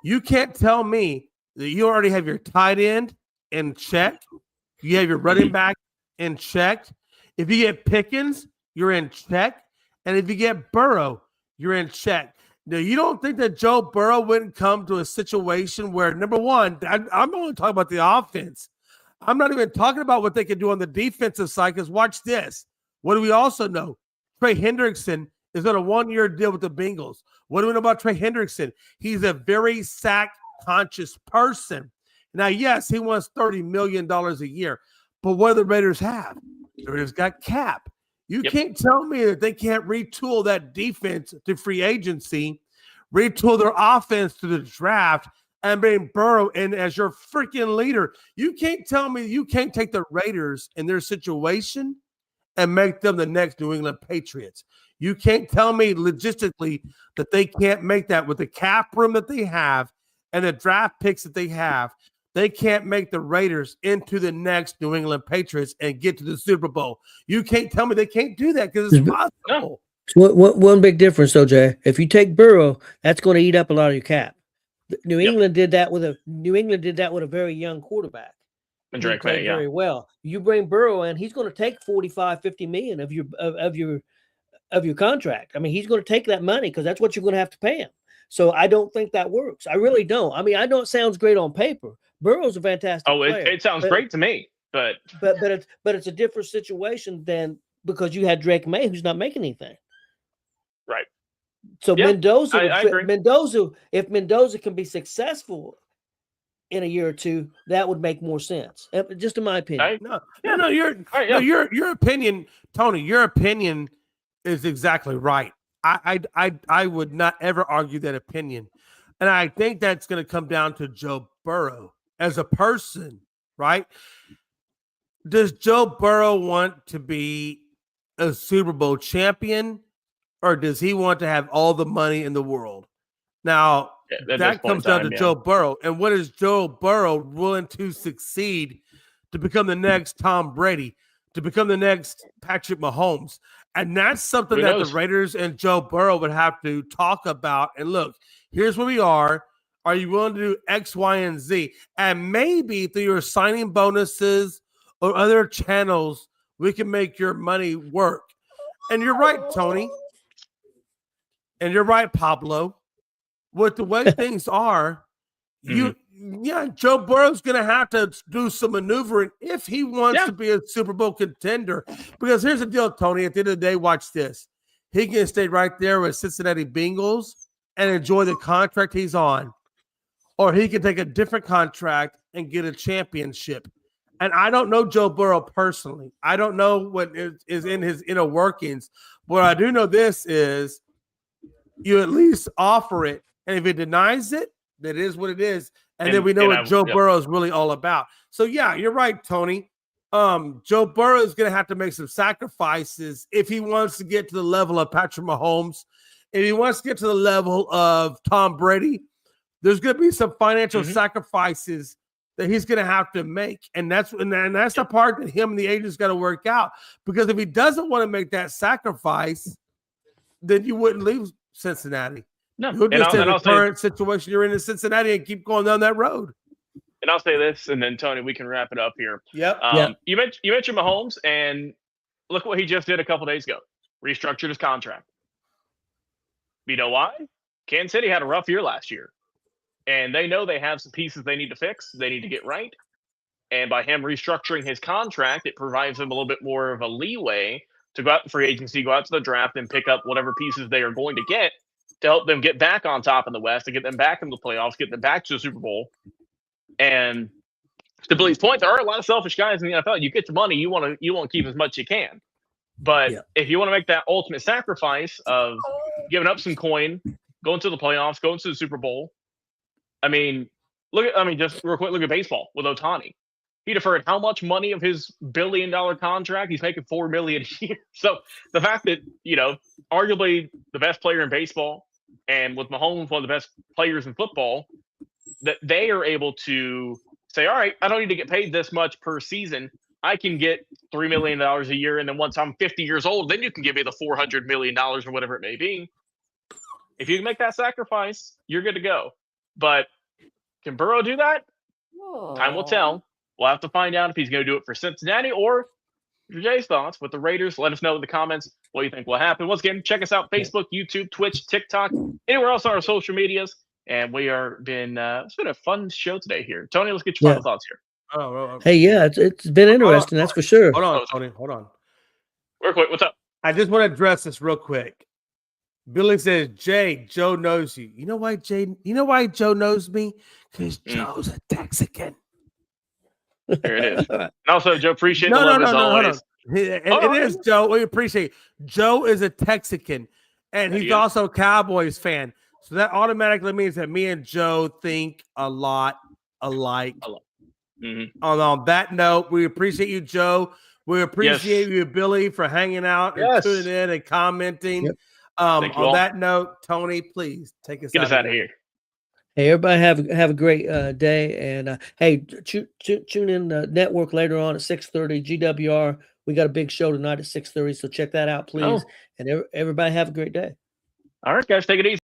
You can't tell me that you already have your tight end in check. You have your running back in check. If you get Pickens, you're in check. And if you get Burrow, you're in check. Now, you don't think that Joe Burrow wouldn't come to a situation where, number one, I'm only talking about the offense. I'm not even talking about what they can do on the defensive side, because watch this. What do we also know? Trey Hendrickson is on a 1-year deal with the Bengals. What do we know about Trey Hendrickson? He's a very sack-conscious person. Now, yes, he wants $30 million a year, but what do the Raiders have? The Raiders got cap. You can't tell me that they can't retool that defense to free agency, retool their offense to the draft, and bring Burrow in as your freaking leader. You can't tell me you can't take the Raiders in their situation and make them the next New England Patriots. You can't tell me logistically that they can't make that with the cap room that they have and the draft picks that they have. They can't make the Raiders into the next New England Patriots and get to the Super Bowl. You can't tell me they can't do that because it's possible. One big difference, though, Jay. If you take Burrow, that's going to eat up a lot of your cap. New England did that with a very young quarterback. And Drake May, very well. You bring Burrow in, he's going to take 45, 50 million of your contract. I mean, he's going to take that money because that's what you're going to have to pay him. So I don't think that works. I really don't. I mean, I know it sounds great on paper. Burrow's a fantastic player. It sounds great to me, but it's a different situation than because you had Drake May who's not making anything. Right. So Mendoza, I agree. If Mendoza can be successful in a year or two, that would make more sense. Just in my opinion. Your opinion, Tony. Your opinion is exactly right. I would not ever argue that opinion, and I think that's going to come down to Joe Burrow as a person, right? Does Joe Burrow want to be a Super Bowl champion, or does he want to have all the money in the world? Now, that comes down to Joe Burrow. And what is Joe Burrow willing to succeed to become the next Tom Brady, to become the next Patrick Mahomes? And that's something that the Raiders and Joe Burrow would have to talk about. And look, here's where we are. Are you willing to do X, Y, and Z? And maybe through your signing bonuses or other channels, we can make your money work. And you're right, Tony. And you're right, Pablo. With the way things are, Joe Burrow's going to have to do some maneuvering if he wants to be a Super Bowl contender. Because here's the deal, Tony. At the end of the day, watch this. He can stay right there with Cincinnati Bengals and enjoy the contract he's on. Or he can take a different contract and get a championship. And I don't know Joe Burrow personally. I don't know what is in his inner workings. What I do know this is you at least offer it. And if he denies it, that is what it is. And then we know what Joe Burrow is really all about. So, yeah, you're right, Tony. Joe Burrow is going to have to make some sacrifices if he wants to get to the level of Patrick Mahomes. If he wants to get to the level of Tom Brady, there's going to be some financial sacrifices that he's going to have to make. And that's the part that him and the agent's got to work out. Because if he doesn't want to make that sacrifice, then you wouldn't leave Cincinnati. No, you'll just in the current situation you're in Cincinnati and keep going down that road. And I'll say this, and then Tony, we can wrap it up here. Yep. You mentioned Mahomes, and look what he just did a couple days ago. Restructured his contract. You know why? Kansas City had a rough year last year, and they know they have some pieces they need to fix. They need to get right. And by him restructuring his contract, it provides them a little bit more of a leeway to go out to free agency, go out to the draft, and pick up whatever pieces they are going to get to help them get back on top in the West, to get them back in the playoffs, get them back to the Super Bowl. And to Billy's point, there are a lot of selfish guys in the NFL. You get the money, you want to keep as much as you can. But if you want to make that ultimate sacrifice of giving up some coin, going to the playoffs, going to the Super Bowl, just real quick, look at baseball with Ohtani. He deferred how much money of his $1 billion contract? He's making $4 million a year. So the fact that, arguably the best player in baseball, and with Mahomes, one of the best players in football, that they are able to say, all right, I don't need to get paid this much per season. I can get $3 million a year. And then once I'm 50 years old, then you can give me the $400 million or whatever it may be. If you can make that sacrifice, you're good to go. But can Burrow do that? Time will tell. We'll have to find out if he's going to do it for Cincinnati or for Jay's thoughts with the Raiders. Let us know in the comments what you think will happen. Once again, check us out: Facebook, YouTube, Twitch, TikTok, anywhere else on our social medias. And it's been a fun show today here. Tony, let's get your final thoughts here. Hey, it's been interesting. That's for sure. Hold on, Tony. Hold on. Real quick, what's up? I just want to address this real quick. Billy says, Joe knows you. You know why Joe knows me? Because Joe's a Texican. There it is. And also, Joe, appreciate the love as always. It is, Joe. We appreciate it. Joe is a Texican, and he's also a Cowboys fan. So that automatically means that me and Joe think a lot alike. Mm-hmm. On that note, we appreciate you, Joe. We appreciate you, Billy, for hanging out and tuning in and commenting. Yep. On that note, Tony, please take us out of here. Hey, everybody, have a great day, and hey, tune in the network later on at 6:30 GWR. We got a big show tonight at 6:30, so check that out, please. And everybody have a great day. All right, guys, take it easy.